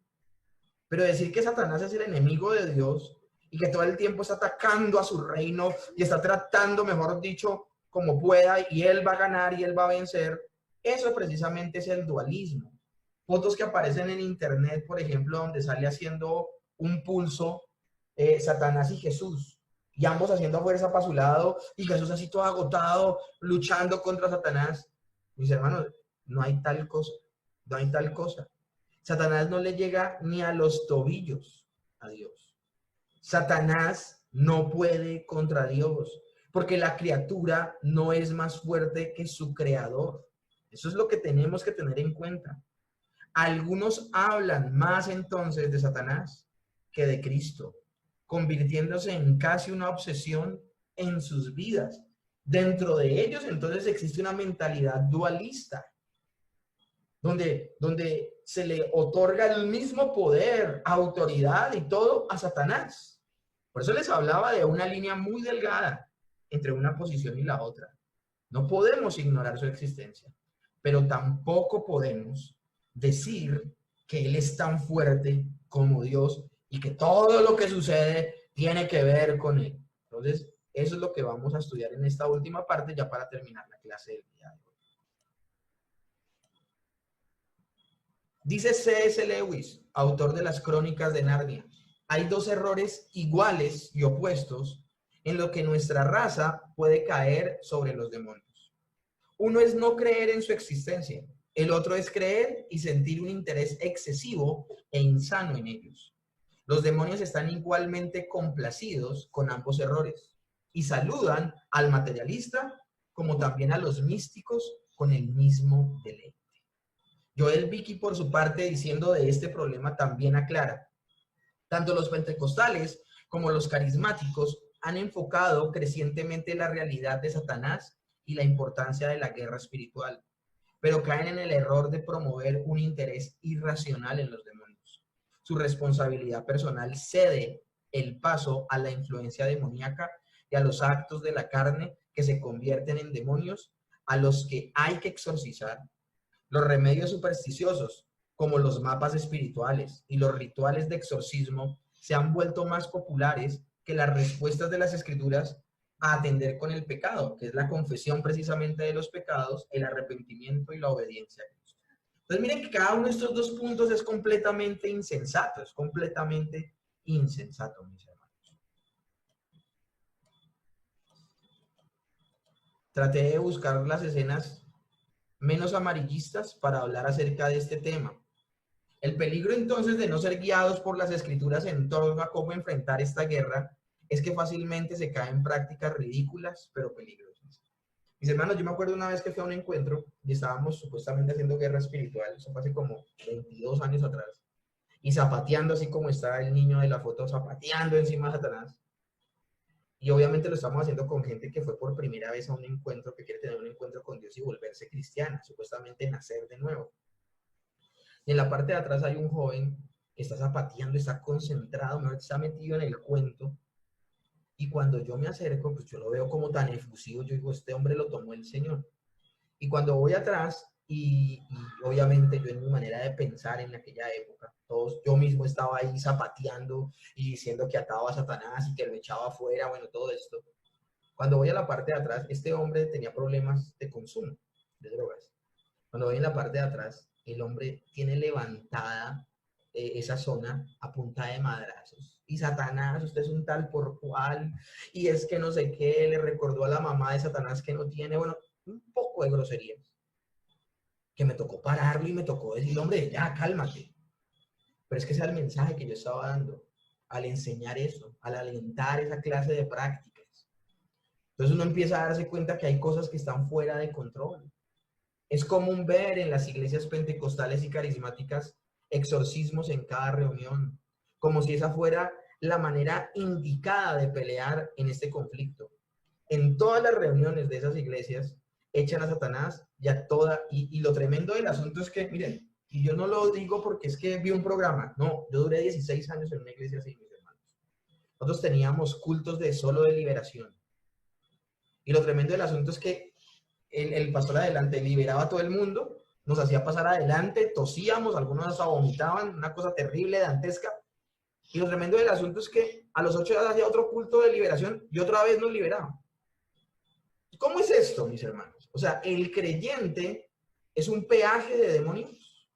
Speaker 1: Pero decir que Satanás es el enemigo de Dios y que todo el tiempo está atacando a su reino y está tratando, mejor dicho, como pueda, y él va a ganar y él va a vencer, eso precisamente es el dualismo. Fotos que aparecen en internet, por ejemplo, donde sale haciendo un pulso Satanás y Jesús, y ambos haciendo fuerza para su lado, y Jesús así todo agotado, luchando contra Satanás. Mis hermanos, no hay tal cosa, no hay tal cosa. Satanás no le llega ni a los tobillos a Dios. Satanás no puede contra Dios, porque la criatura no es más fuerte que su creador. Eso es lo que tenemos que tener en cuenta. Algunos hablan más entonces de Satanás que de Cristo, convirtiéndose en casi una obsesión en sus vidas. Dentro de ellos entonces existe una mentalidad dualista, donde se le otorga el mismo poder, autoridad y todo a Satanás. Por eso les hablaba de una línea muy delgada entre una posición y la otra. No podemos ignorar su existencia, pero tampoco podemos decir que Él es tan fuerte como Dios y que todo lo que sucede tiene que ver con Él. Entonces, eso es lo que vamos a estudiar en esta última parte ya para terminar la clase del día de hoy. Dice C.S. Lewis, autor de las Crónicas de Narnia: hay dos errores iguales y opuestos en lo que nuestra raza puede caer sobre los demonios. Uno es no creer en su existencia. El otro es creer y sentir un interés excesivo e insano en ellos. Los demonios están igualmente complacidos con ambos errores y saludan al materialista como también a los místicos con el mismo deleite. Joel Vicky, por su parte, diciendo de este problema, también aclara: tanto los pentecostales como los carismáticos han enfocado crecientemente la realidad de Satanás y la importancia de la guerra espiritual, pero caen en el error de promover un interés irracional en los demonios. Su responsabilidad personal cede el paso a la influencia demoníaca y a los actos de la carne que se convierten en demonios a los que hay que exorcizar. Los remedios supersticiosos, como los mapas espirituales y los rituales de exorcismo, se han vuelto más populares que las respuestas de las escrituras a atender con el pecado, que es la confesión precisamente de los pecados, el arrepentimiento y la obediencia a Cristo. Entonces miren que cada uno de estos dos puntos es completamente insensato, mis hermanos. Traté de buscar las escenas menos amarillistas para hablar acerca de este tema. El peligro entonces de no ser guiados por las escrituras en torno a cómo enfrentar esta guerra es que fácilmente se caen en prácticas ridículas pero peligrosas. Mis hermanos, yo me acuerdo una vez que fui a un encuentro y estábamos supuestamente haciendo guerra espiritual, eso fue hace como 22 años atrás, y zapateando así como está el niño de la foto, zapateando encima de Satanás. Y obviamente lo estamos haciendo con gente que fue por primera vez a un encuentro, que quiere tener un encuentro con Dios y volverse cristiana, supuestamente nacer de nuevo. Y en la parte de atrás hay un joven que está zapateando, está concentrado, está metido en el cuento. Y cuando yo me acerco, pues yo lo veo como tan efusivo, yo digo, este hombre lo tomó el Señor. Y cuando voy atrás, y obviamente yo en mi manera de pensar en aquella época, yo mismo estaba ahí zapateando y diciendo que ataba a Satanás y que lo echaba afuera, bueno, todo esto. Cuando voy a la parte de atrás, este hombre tenía problemas de consumo de drogas. Cuando voy en la parte de atrás, el hombre tiene levantada esa zona a punta de madrazos. Y Satanás, usted es un tal por cual, y es que no sé qué, le recordó a la mamá de Satanás que no tiene, bueno, un poco de groserías. Que me tocó pararlo y me tocó decirle, hombre, ya, cálmate. Pero es que ese es el mensaje que yo estaba dando al enseñar eso, al alentar esa clase de prácticas. Entonces uno empieza a darse cuenta que hay cosas que están fuera de control. Es común ver en las iglesias pentecostales y carismáticas exorcismos en cada reunión, como si esa fuera la manera indicada de pelear en este conflicto. En todas las reuniones de esas iglesias echan a Satanás y a toda, y lo tremendo del asunto es que, miren, y yo no lo digo porque es que vi un programa, no, yo duré 16 años en una iglesia así, mis hermanos. Nosotros teníamos cultos de solo de liberación. Y lo tremendo del asunto es que el pastor adelante liberaba a todo el mundo, nos hacía pasar adelante, tosíamos, algunos hasta vomitaban, una cosa terrible, dantesca. Y lo tremendo del asunto es que a los 8 días hacía otro culto de liberación y otra vez nos liberaba. ¿Cómo es esto, mis hermanos? O sea, el creyente es un peaje de demonios.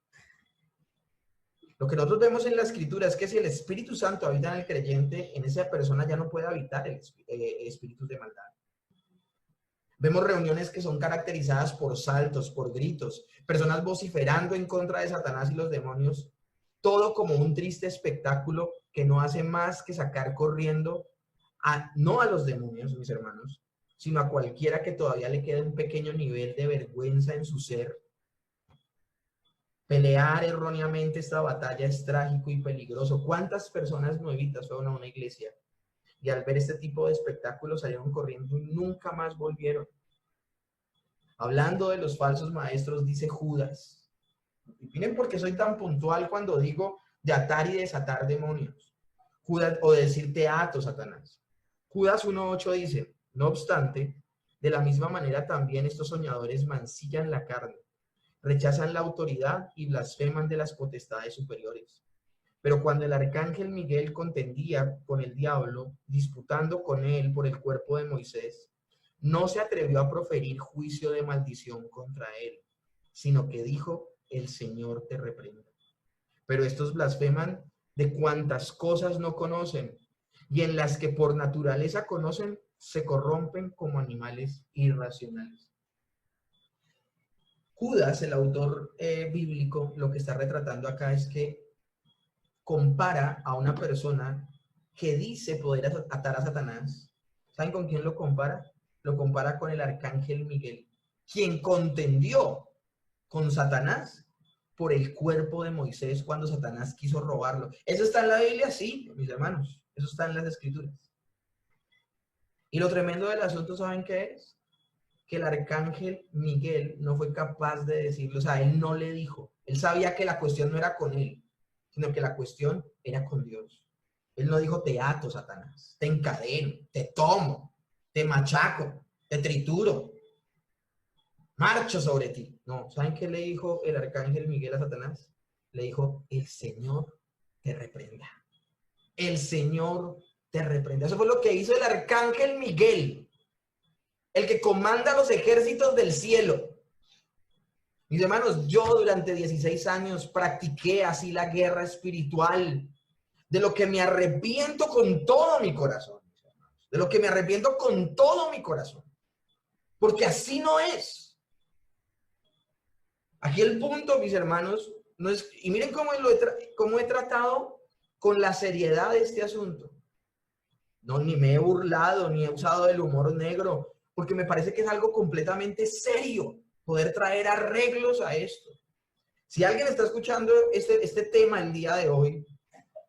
Speaker 1: Lo que nosotros vemos en la escritura es que si el Espíritu Santo habita en el creyente, en esa persona ya no puede habitar el espíritu de maldad. Vemos reuniones que son caracterizadas por saltos, por gritos, personas vociferando en contra de Satanás y los demonios, todo como un triste espectáculo que no hace más que sacar corriendo no a los demonios, mis hermanos, sino a cualquiera que todavía le quede un pequeño nivel de vergüenza en su ser. Pelear erróneamente esta batalla es trágico y peligroso. ¿Cuántas personas nuevitas fueron a una iglesia y al ver este tipo de espectáculos salieron corriendo y nunca más volvieron? Hablando de los falsos maestros, dice Judas. Y miren por qué soy tan puntual cuando digo de atar y desatar demonios. Judas, o decir te ato, Satanás. Judas 1:8 dice, no obstante, de la misma manera también estos soñadores mancillan la carne, rechazan la autoridad y blasfeman de las potestades superiores. Pero cuando el arcángel Miguel contendía con el diablo, disputando con él por el cuerpo de Moisés, no se atrevió a proferir juicio de maldición contra él, sino que dijo, el Señor te reprenda. Pero estos blasfeman de cuantas cosas no conocen, y en las que por naturaleza conocen, se corrompen como animales irracionales. Judas, el autor bíblico, lo que está retratando acá es que compara a una persona que dice poder atar a Satanás. ¿Saben con quién lo compara? Lo compara con el arcángel Miguel, quien contendió con Satanás por el cuerpo de Moisés cuando Satanás quiso robarlo. ¿Eso está en la Biblia? Sí, mis hermanos. Eso está en las Escrituras. Y lo tremendo del asunto, ¿saben qué es? Que el arcángel Miguel no fue capaz de decirlo. O sea, él no le dijo. Él sabía que la cuestión no era con él, sino que la cuestión era con Dios. Él no dijo, te ato, Satanás, te encadeno, te tomo, te machaco, te trituro, marcho sobre ti. No, ¿saben qué le dijo el arcángel Miguel a Satanás? Le dijo, el Señor te reprenda. El Señor te reprenda. Eso fue lo que hizo el arcángel Miguel, el que comanda los ejércitos del cielo. Mis hermanos, yo durante 16 años practiqué así la guerra espiritual, de lo que me arrepiento con todo mi corazón, de lo que me arrepiento con todo mi corazón, porque así no es. Aquí el punto, mis hermanos, no es, y miren cómo he tratado con la seriedad de este asunto. No, ni me he burlado, ni he usado el humor negro, porque me parece que es algo completamente serio poder traer arreglos a esto. Si alguien está escuchando este tema el día de hoy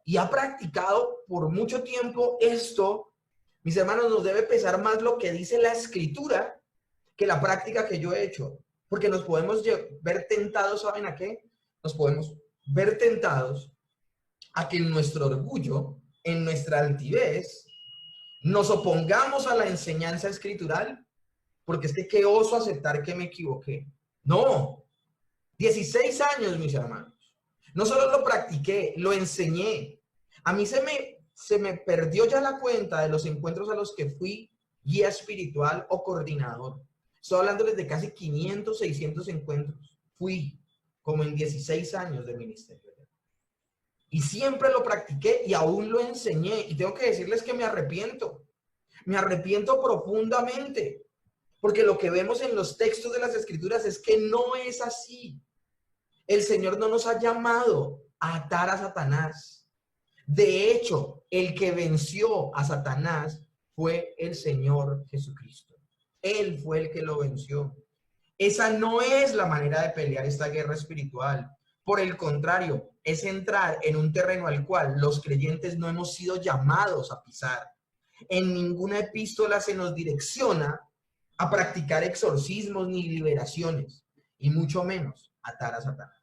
Speaker 1: y ha practicado por mucho tiempo esto, mis hermanos, nos debe pesar más lo que dice la Escritura que la práctica que yo he hecho. Porque nos podemos ver tentados, ¿saben a qué? Nos podemos ver tentados a que en nuestro orgullo, en nuestra altivez, nos opongamos a la enseñanza escritural, porque es que qué oso aceptar que me equivoqué. No, 16 años, mis hermanos. No solo lo practiqué, lo enseñé. A mí se me perdió ya la cuenta de los encuentros a los que fui guía espiritual o coordinador. Estoy hablándoles de casi 500, 600 encuentros. Fui como en 16 años de ministerio. Y siempre lo practiqué y aún lo enseñé. Y tengo que decirles que me arrepiento. Me arrepiento profundamente. Porque lo que vemos en los textos de las Escrituras es que no es así. El Señor no nos ha llamado a atar a Satanás. De hecho, el que venció a Satanás fue el Señor Jesucristo. Él fue el que lo venció. Esa no es la manera de pelear esta guerra espiritual. Por el contrario, es entrar en un terreno al cual los creyentes no hemos sido llamados a pisar. En ninguna epístola se nos direcciona a practicar exorcismos ni liberaciones, y mucho menos atar a Satanás.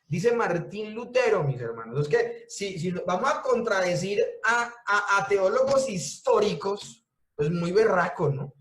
Speaker 1: Dice Martín Lutero, mis hermanos, es que si vamos a contradecir a teólogos históricos, pues muy berraco, ¿no?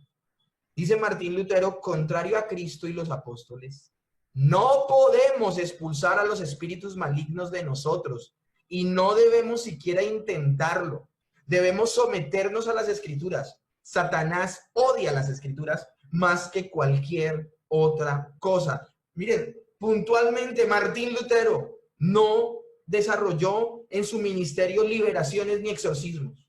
Speaker 1: Dice Martín Lutero, contrario a Cristo y los apóstoles, no podemos expulsar a los espíritus malignos de nosotros y no debemos siquiera intentarlo. Debemos someternos a las Escrituras. Satanás odia las Escrituras más que cualquier otra cosa. Miren, puntualmente Martín Lutero no desarrolló en su ministerio liberaciones ni exorcismos.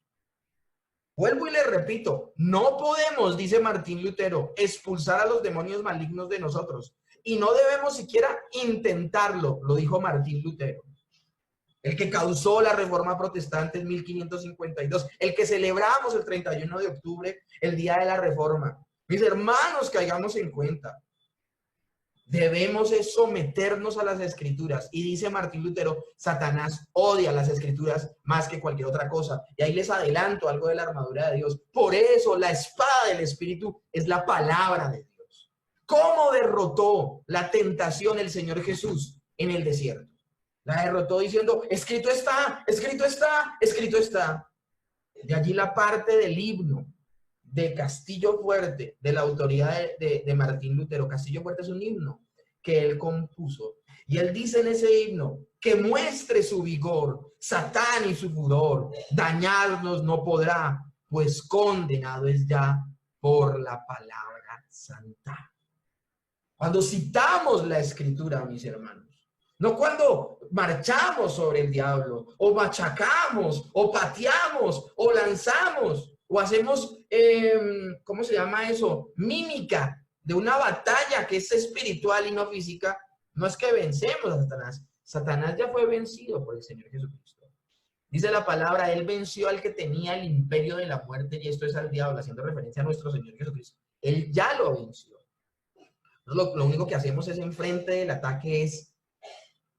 Speaker 1: Vuelvo y le repito, no podemos, dice Martín Lutero, expulsar a los demonios malignos de nosotros. Y no debemos siquiera intentarlo, lo dijo Martín Lutero. El que causó la Reforma Protestante en 1552, el que celebramos el 31 de octubre, el Día de la Reforma. Mis hermanos, caigamos en cuenta. Debemos someternos a las Escrituras. Y dice Martín Lutero, Satanás odia las Escrituras más que cualquier otra cosa. Y ahí les adelanto algo de la armadura de Dios. Por eso la espada del Espíritu es la palabra de Dios. ¿Cómo derrotó la tentación el Señor Jesús en el desierto? La derrotó diciendo, escrito está, escrito está, escrito está. De allí la parte del himno de Castillo Fuerte, de la autoridad de Martín Lutero. Castillo Fuerte es un himno que él compuso. Y él dice en ese himno, que muestre su vigor, Satán y su furor, dañarnos no podrá, pues condenado es ya por la palabra santa. Cuando citamos la Escritura, mis hermanos, no cuando marchamos sobre el diablo, o machacamos, o pateamos, o lanzamos, o hacemos, ¿cómo se llama eso? Mímica de una batalla que es espiritual y no física. No es que vencemos a Satanás. Satanás ya fue vencido por el Señor Jesucristo. Dice la palabra, él venció al que tenía el imperio de la muerte, y esto es al diablo, haciendo referencia a nuestro Señor Jesucristo. Él ya lo venció. Lo único que hacemos es enfrente del ataque es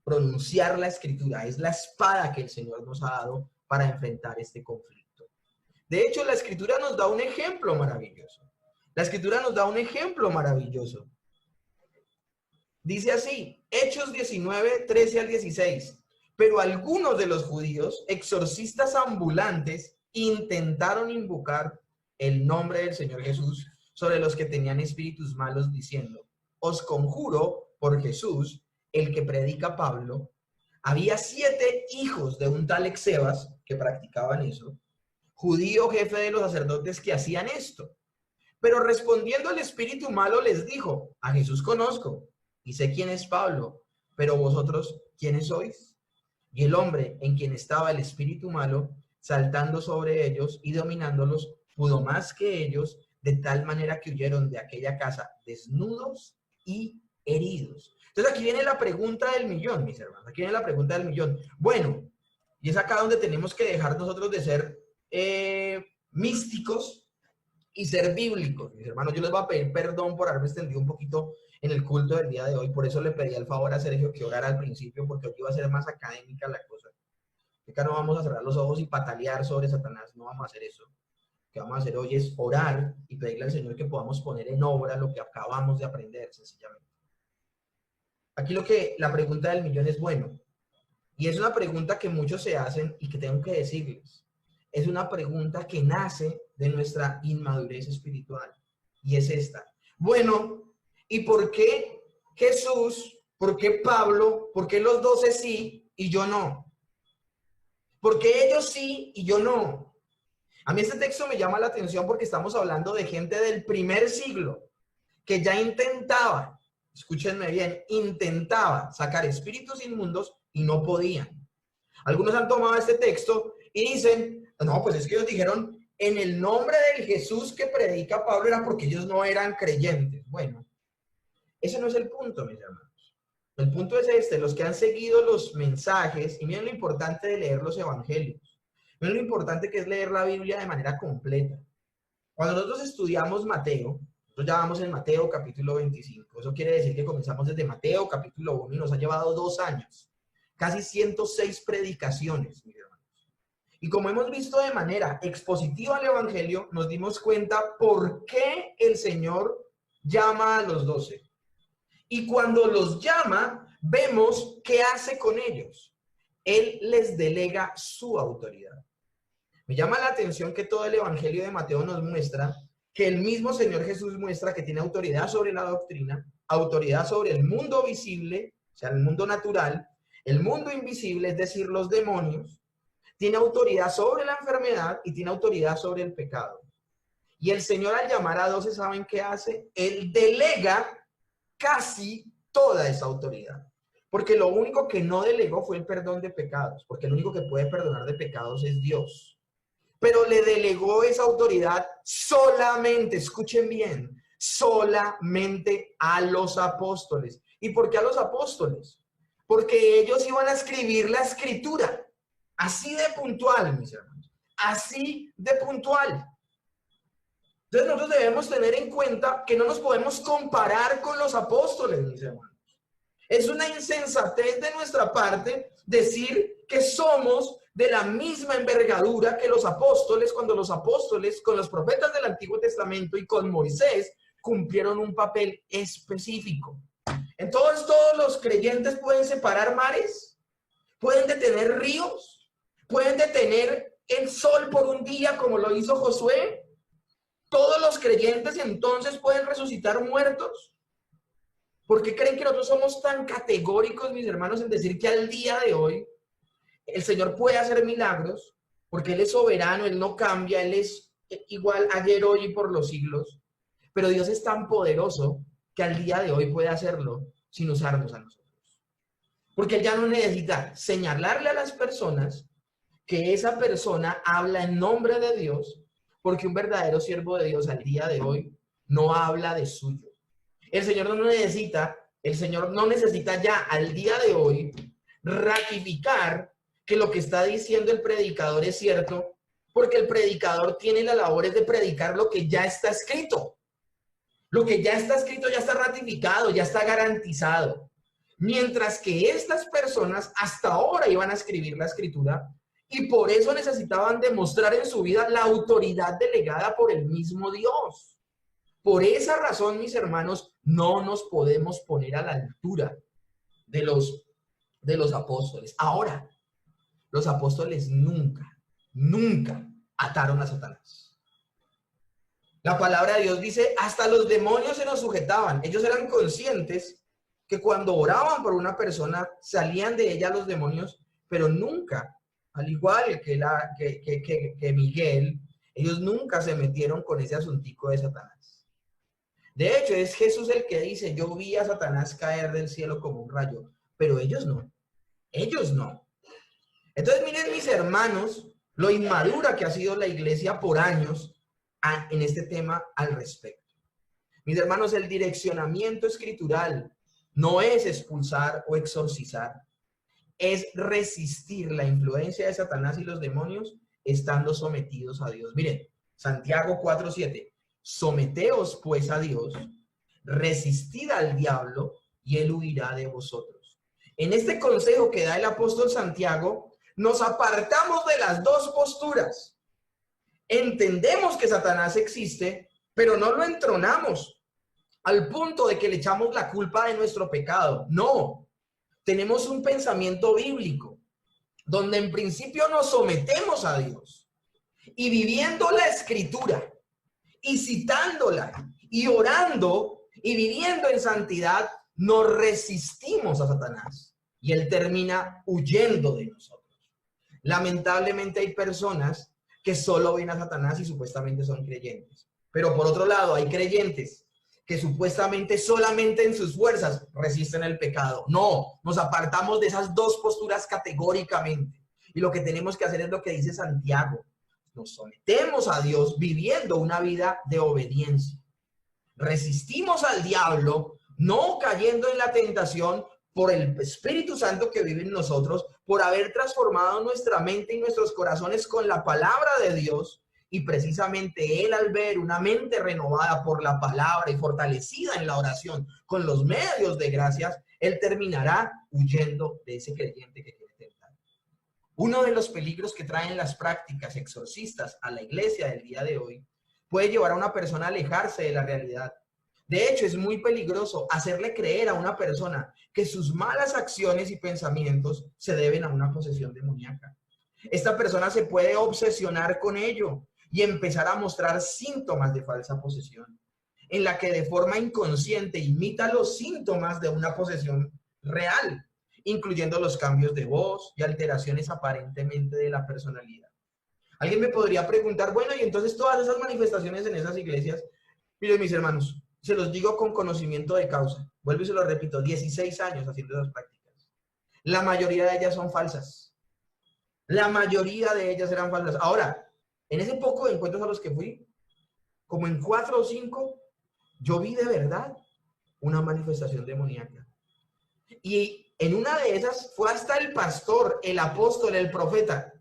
Speaker 1: pronunciar la Escritura. Es la espada que el Señor nos ha dado para enfrentar este conflicto. De hecho, la Escritura nos da un ejemplo maravilloso. La Escritura nos da un ejemplo maravilloso. Dice así, Hechos 19, 13 al 16. Pero algunos de los judíos, exorcistas ambulantes, intentaron invocar el nombre del Señor Jesús sobre los que tenían espíritus malos, diciendo, os conjuro por Jesús, el que predica Pablo. Había 7 hijos de un tal Exebas que practicaban eso, judío jefe de los sacerdotes que hacían esto. Pero respondiendo el espíritu malo les dijo, a Jesús conozco y sé quién es Pablo, pero vosotros, ¿quiénes sois? Y el hombre en quien estaba el espíritu malo, saltando sobre ellos y dominándolos, pudo más que ellos, de tal manera que huyeron de aquella casa desnudos y heridos. Entonces aquí viene la pregunta del millón, mis hermanos. Aquí viene la pregunta del millón. Bueno, y es acá donde tenemos que dejar nosotros de ser místicos y ser bíblicos. Mis hermanos, yo les voy a pedir perdón por haberme extendido un poquito en el culto del día de hoy. Por eso le pedí el favor a Sergio que orara al principio, porque hoy iba a ser más académica la cosa. Acá no vamos a cerrar los ojos y patalear sobre Satanás. No vamos a hacer eso. Lo que vamos a hacer hoy es orar y pedirle al Señor que podamos poner en obra lo que acabamos de aprender, sencillamente. Aquí la pregunta del millón es bueno. Y es una pregunta que muchos se hacen y que tengo que decirles. Es una pregunta que nace de nuestra inmadurez espiritual. Y es esta. Bueno, ¿y por qué Jesús, por qué Pablo, por qué los 12 sí y yo no? ¿Por qué ellos sí y yo no? A mí este texto me llama la atención porque estamos hablando de gente del primer siglo que ya intentaba, escúchenme bien, intentaba sacar espíritus inmundos y no podían. Algunos han tomado este texto y dicen, no, pues es que ellos dijeron, en el nombre del Jesús que predica Pablo era porque ellos no eran creyentes. Bueno, ese no es el punto, mis hermanos. El punto es este, los que han seguido los mensajes, y miren lo importante de leer los evangelios, miren lo importante que es leer la Biblia de manera completa. Cuando nosotros estudiamos Mateo, nosotros ya vamos en Mateo capítulo 25, eso quiere decir que comenzamos desde Mateo capítulo 1 y nos ha llevado 2 años. Casi 106 predicaciones, mis hermanos. Y como hemos visto de manera expositiva el Evangelio, nos dimos cuenta por qué el Señor llama a los 12. Y cuando los llama, vemos qué hace con ellos. Él les delega su autoridad. Me llama la atención que todo el Evangelio de Mateo nos muestra que el mismo Señor Jesús muestra que tiene autoridad sobre la doctrina, autoridad sobre el mundo visible, o sea, el mundo natural, el mundo invisible, es decir, los demonios, tiene autoridad sobre la enfermedad y tiene autoridad sobre el pecado. Y el Señor al llamar a 12, ¿saben qué hace? Él delega casi toda esa autoridad. Porque lo único que no delegó fue el perdón de pecados, porque el único que puede perdonar de pecados es Dios. Pero le delegó esa autoridad solamente, escuchen bien, solamente a los apóstoles. ¿Y por qué a los apóstoles? Porque ellos iban a escribir la escritura. Así de puntual, mis hermanos. Así de puntual. Entonces nosotros debemos tener en cuenta que no nos podemos comparar con los apóstoles, mis hermanos. Es una insensatez de nuestra parte decir que somos de la misma envergadura que los apóstoles, cuando los apóstoles, con los profetas del Antiguo Testamento y con Moisés, cumplieron un papel específico. Entonces, ¿todos los creyentes pueden separar mares? ¿Pueden detener ríos? ¿Pueden detener el sol por un día como lo hizo Josué? ¿Todos los creyentes entonces pueden resucitar muertos? ¿Por qué creen que nosotros somos tan categóricos, mis hermanos, en decir que al día de hoy el Señor puede hacer milagros? Porque Él es soberano, Él no cambia, Él es igual ayer, hoy y por los siglos. Pero Dios es tan poderoso que al día de hoy puede hacerlo sin usarnos a nosotros. Porque Él ya no necesita señalarle a las personas que esa persona habla en nombre de Dios, porque un verdadero siervo de Dios al día de hoy no habla de suyo. El Señor no necesita ya al día de hoy ratificar que lo que está diciendo el predicador es cierto, porque el predicador tiene la labor de predicar lo que ya está escrito. Lo que ya está escrito ya está ratificado, ya está garantizado. Mientras que estas personas hasta ahora iban a escribir la escritura y por eso necesitaban demostrar en su vida la autoridad delegada por el mismo Dios. Por esa razón, mis hermanos, no nos podemos poner a la altura de los apóstoles. Ahora, los apóstoles nunca ataron a Satanás. La palabra de Dios dice, hasta los demonios se nos sujetaban. Ellos eran conscientes que cuando oraban por una persona, salían de ella los demonios, pero nunca, al igual que Miguel, ellos nunca se metieron con ese asuntico de Satanás. De hecho, es Jesús el que dice, yo vi a Satanás caer del cielo como un rayo, pero ellos no. Ellos no. Entonces, miren, mis hermanos, lo inmadura que ha sido la iglesia por años en este tema al respecto. Mis hermanos, el direccionamiento escritural no es expulsar o exorcizar, es resistir la influencia de Satanás y los demonios estando sometidos a Dios. Miren, Santiago 4:7, someteos pues a Dios, resistid al diablo y él huirá de vosotros. En este consejo que da el apóstol Santiago, nos apartamos de las dos posturas. Entendemos que Satanás existe, pero no lo entronamos al punto de que le echamos la culpa de nuestro pecado. No, tenemos un pensamiento bíblico donde en principio nos sometemos a Dios y viviendo la escritura y citándola y orando y viviendo en santidad, nos resistimos a Satanás y él termina huyendo de nosotros. Lamentablemente hay personas que solo ven a Satanás y supuestamente son creyentes. Pero por otro lado, hay creyentes que supuestamente solamente en sus fuerzas resisten el pecado. No, nos apartamos de esas dos posturas categóricamente. Y lo que tenemos que hacer es lo que dice Santiago. Nos sometemos a Dios viviendo una vida de obediencia. Resistimos al diablo, no cayendo en la tentación por el Espíritu Santo que vive en nosotros, por haber transformado nuestra mente y nuestros corazones con la palabra de Dios. Y precisamente él, al ver una mente renovada por la palabra y fortalecida en la oración con los medios de gracias, él terminará huyendo de ese creyente que quiere tentar. Uno de los peligros que traen las prácticas exorcistas a la iglesia del día de hoy puede llevar a una persona a alejarse de la realidad. De hecho, es muy peligroso hacerle creer a una persona que sus malas acciones y pensamientos se deben a una posesión demoníaca. Esta persona se puede obsesionar con ello y empezar a mostrar síntomas de falsa posesión, en la que de forma inconsciente imita los síntomas de una posesión real, incluyendo los cambios de voz y alteraciones aparentemente de la personalidad. Alguien me podría preguntar, bueno, y entonces todas esas manifestaciones en esas iglesias, miren mis hermanos, se los digo con conocimiento de causa, vuelvo y se lo repito, 16 años haciendo esas prácticas. La mayoría de ellas son falsas. La mayoría de ellas eran falsas. Ahora, en ese poco de encuentros a los que fui, como en 4 o 5, yo vi de verdad una manifestación demoníaca. Y en una de esas fue hasta el pastor, el apóstol, el profeta.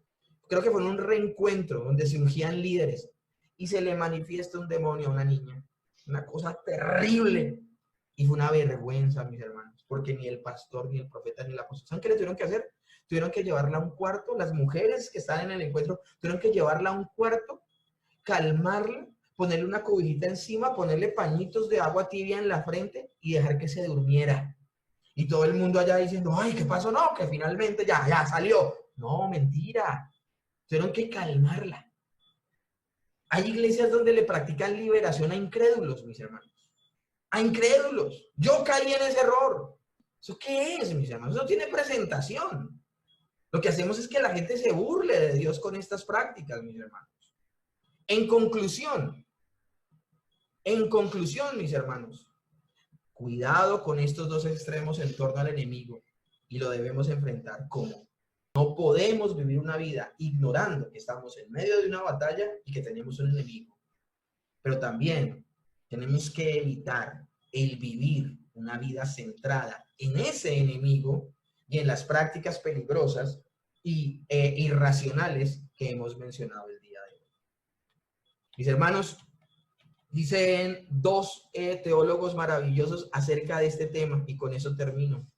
Speaker 1: Creo que fue en un reencuentro donde se ungían líderes y se le manifiesta un demonio a una niña. Una cosa terrible. Y fue una vergüenza, mis hermanos, porque ni el pastor, ni el profeta, ni el apóstol. ¿Saben qué le tuvieron que hacer? Tuvieron que llevarla a un cuarto. Las mujeres que están en el encuentro tuvieron que llevarla a un cuarto, calmarla, ponerle una cobijita encima, ponerle pañitos de agua tibia en la frente y dejar que se durmiera. Y todo el mundo allá diciendo, ay, ¿qué pasó? No, que finalmente ya salió. No, mentira. Tuvieron que calmarla. Hay iglesias donde le practican liberación a incrédulos, mis hermanos. A incrédulos. Yo caí en ese error. ¿Eso qué es, mis hermanos? Eso no tiene presentación. Lo que hacemos es que la gente se burle de Dios con estas prácticas, mis hermanos. En conclusión, mis hermanos, cuidado con estos dos extremos en torno al enemigo y lo debemos enfrentar como. No podemos vivir una vida ignorando que estamos en medio de una batalla y que tenemos un enemigo. Pero también tenemos que evitar el vivir una vida centrada en ese enemigo y en las prácticas peligrosas y irracionales que hemos mencionado el día de hoy. Mis hermanos, dicen dos teólogos maravillosos acerca de este tema y con eso termino.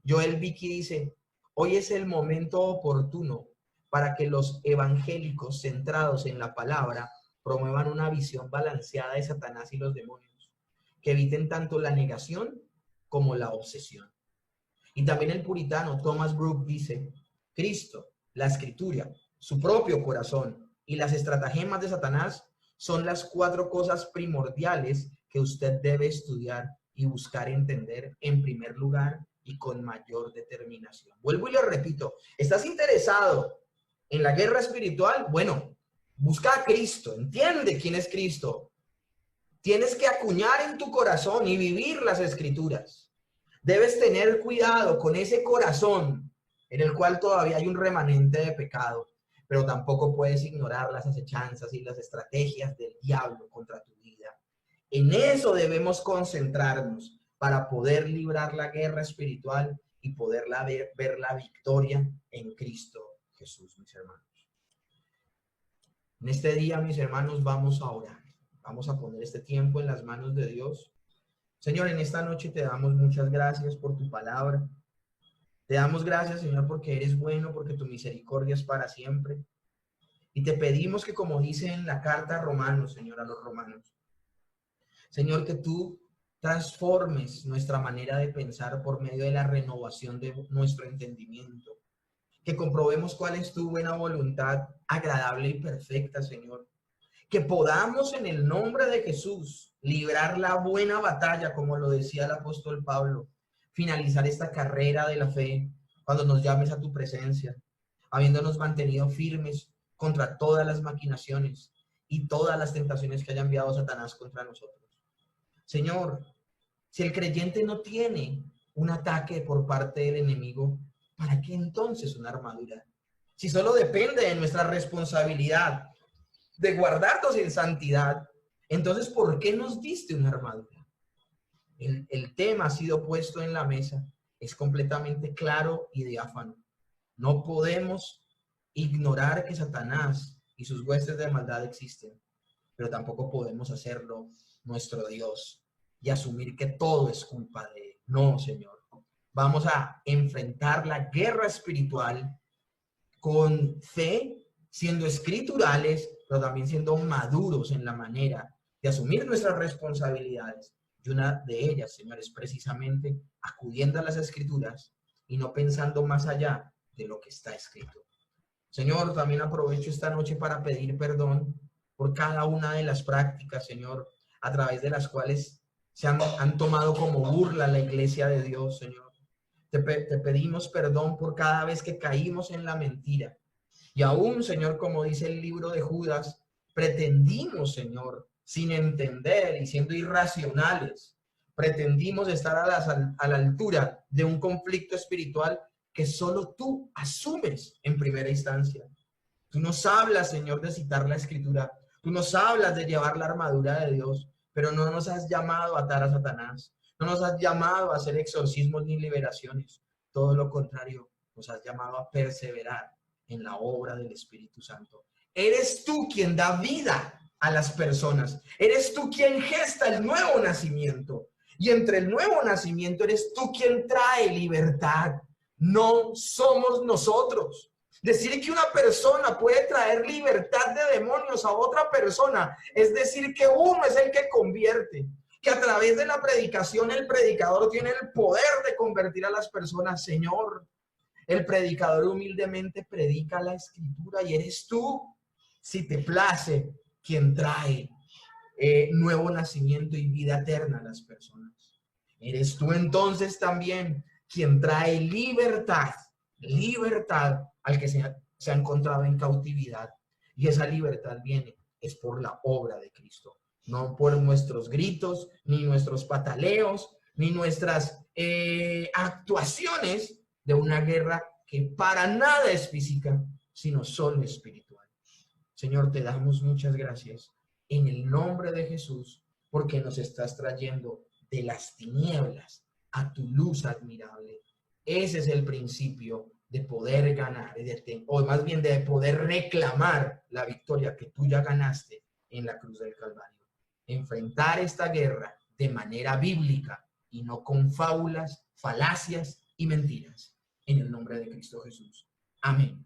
Speaker 1: Joel Vicky dice, hoy es el momento oportuno para que los evangélicos centrados en la palabra promuevan una visión balanceada de Satanás y los demonios, que eviten tanto la negación como la obsesión. Y también el puritano Thomas Brooks dice, Cristo, la Escritura, su propio corazón y las estratagemas de Satanás son las 4 cosas primordiales que usted debe estudiar y buscar entender en primer lugar y con mayor determinación. Vuelvo y lo repito, ¿estás interesado en la guerra espiritual? Bueno, busca a Cristo, entiende quién es Cristo. Tienes que acuñar en tu corazón y vivir las Escrituras. Debes tener cuidado con ese corazón en el cual todavía hay un remanente de pecado, pero tampoco puedes ignorar las acechanzas y las estrategias del diablo contra tu vida. En eso debemos concentrarnos para poder librar la guerra espiritual y poderla ver la victoria en Cristo Jesús, mis hermanos. En este día, mis hermanos, vamos a orar. Vamos a poner este tiempo en las manos de Dios. Señor, en esta noche te damos muchas gracias por tu palabra. Te damos gracias, Señor, porque eres bueno, porque tu misericordia es para siempre. Y te pedimos que, como dice en la carta a Romanos, Señor, a los romanos, Señor, que tú transformes nuestra manera de pensar por medio de la renovación de nuestro entendimiento. Que comprobemos cuál es tu buena voluntad, agradable y perfecta, Señor. Que podamos en el nombre de Jesús librar la buena batalla, como lo decía el apóstol Pablo, finalizar esta carrera de la fe cuando nos llames a tu presencia, habiéndonos mantenido firmes contra todas las maquinaciones y todas las tentaciones que haya enviado Satanás contra nosotros. Señor, si el creyente no tiene un ataque por parte del enemigo, ¿para qué entonces una armadura? Si solo depende de nuestra responsabilidad de guardarnos en santidad, entonces ¿por qué nos diste una armadura? El tema ha sido puesto en la mesa, es completamente claro y diáfano. No podemos ignorar que Satanás y sus huestes de maldad existen, pero tampoco podemos hacerlo nuestro Dios y asumir que todo es culpa de él. No, Señor. Vamos a enfrentar la guerra espiritual con fe, siendo escriturales, pero también siendo maduros en la manera de asumir nuestras responsabilidades. Y una de ellas, Señor, es precisamente acudiendo a las Escrituras y no pensando más allá de lo que está escrito. Señor, también aprovecho esta noche para pedir perdón por cada una de las prácticas, Señor, a través de las cuales se han tomado como burla la iglesia de Dios, Señor. Te pedimos perdón por cada vez que caímos en la mentira. Y aún, Señor, como dice el libro de Judas, pretendimos, Señor, sin entender y siendo irracionales, pretendimos estar a la altura de un conflicto espiritual que solo tú asumes en primera instancia. Tú nos hablas, Señor, de citar la Escritura. Tú nos hablas de llevar la armadura de Dios, pero no nos has llamado a atar a Satanás. No nos has llamado a hacer exorcismos ni liberaciones. Todo lo contrario, nos has llamado a perseverar en la obra del Espíritu Santo. Eres tú quien da vida a las personas. Eres tú quien gesta el nuevo nacimiento. Y entre el nuevo nacimiento eres tú quien trae libertad. No somos nosotros. Decir que una persona puede traer libertad de demonios a otra persona es decir que uno es el que convierte. Que a través de la predicación el predicador tiene el poder de convertir a las personas. Señor, el predicador humildemente predica la Escritura y eres tú, si te place, quien trae nuevo nacimiento y vida eterna a las personas. Eres tú entonces también quien trae libertad al que se ha encontrado en cautividad. Y esa libertad viene, es por la obra de Cristo. No por nuestros gritos, ni nuestros pataleos, ni nuestras actuaciones de una guerra que para nada es física, sino solo espiritual. Señor, te damos muchas gracias en el nombre de Jesús, porque nos estás trayendo de las tinieblas a tu luz admirable. Ese es el principio de poder ganar, o más bien de poder reclamar la victoria que tú ya ganaste en la cruz del Calvario. Enfrentar esta guerra de manera bíblica y no con fábulas, falacias y mentiras. En el nombre de Cristo Jesús. Amén.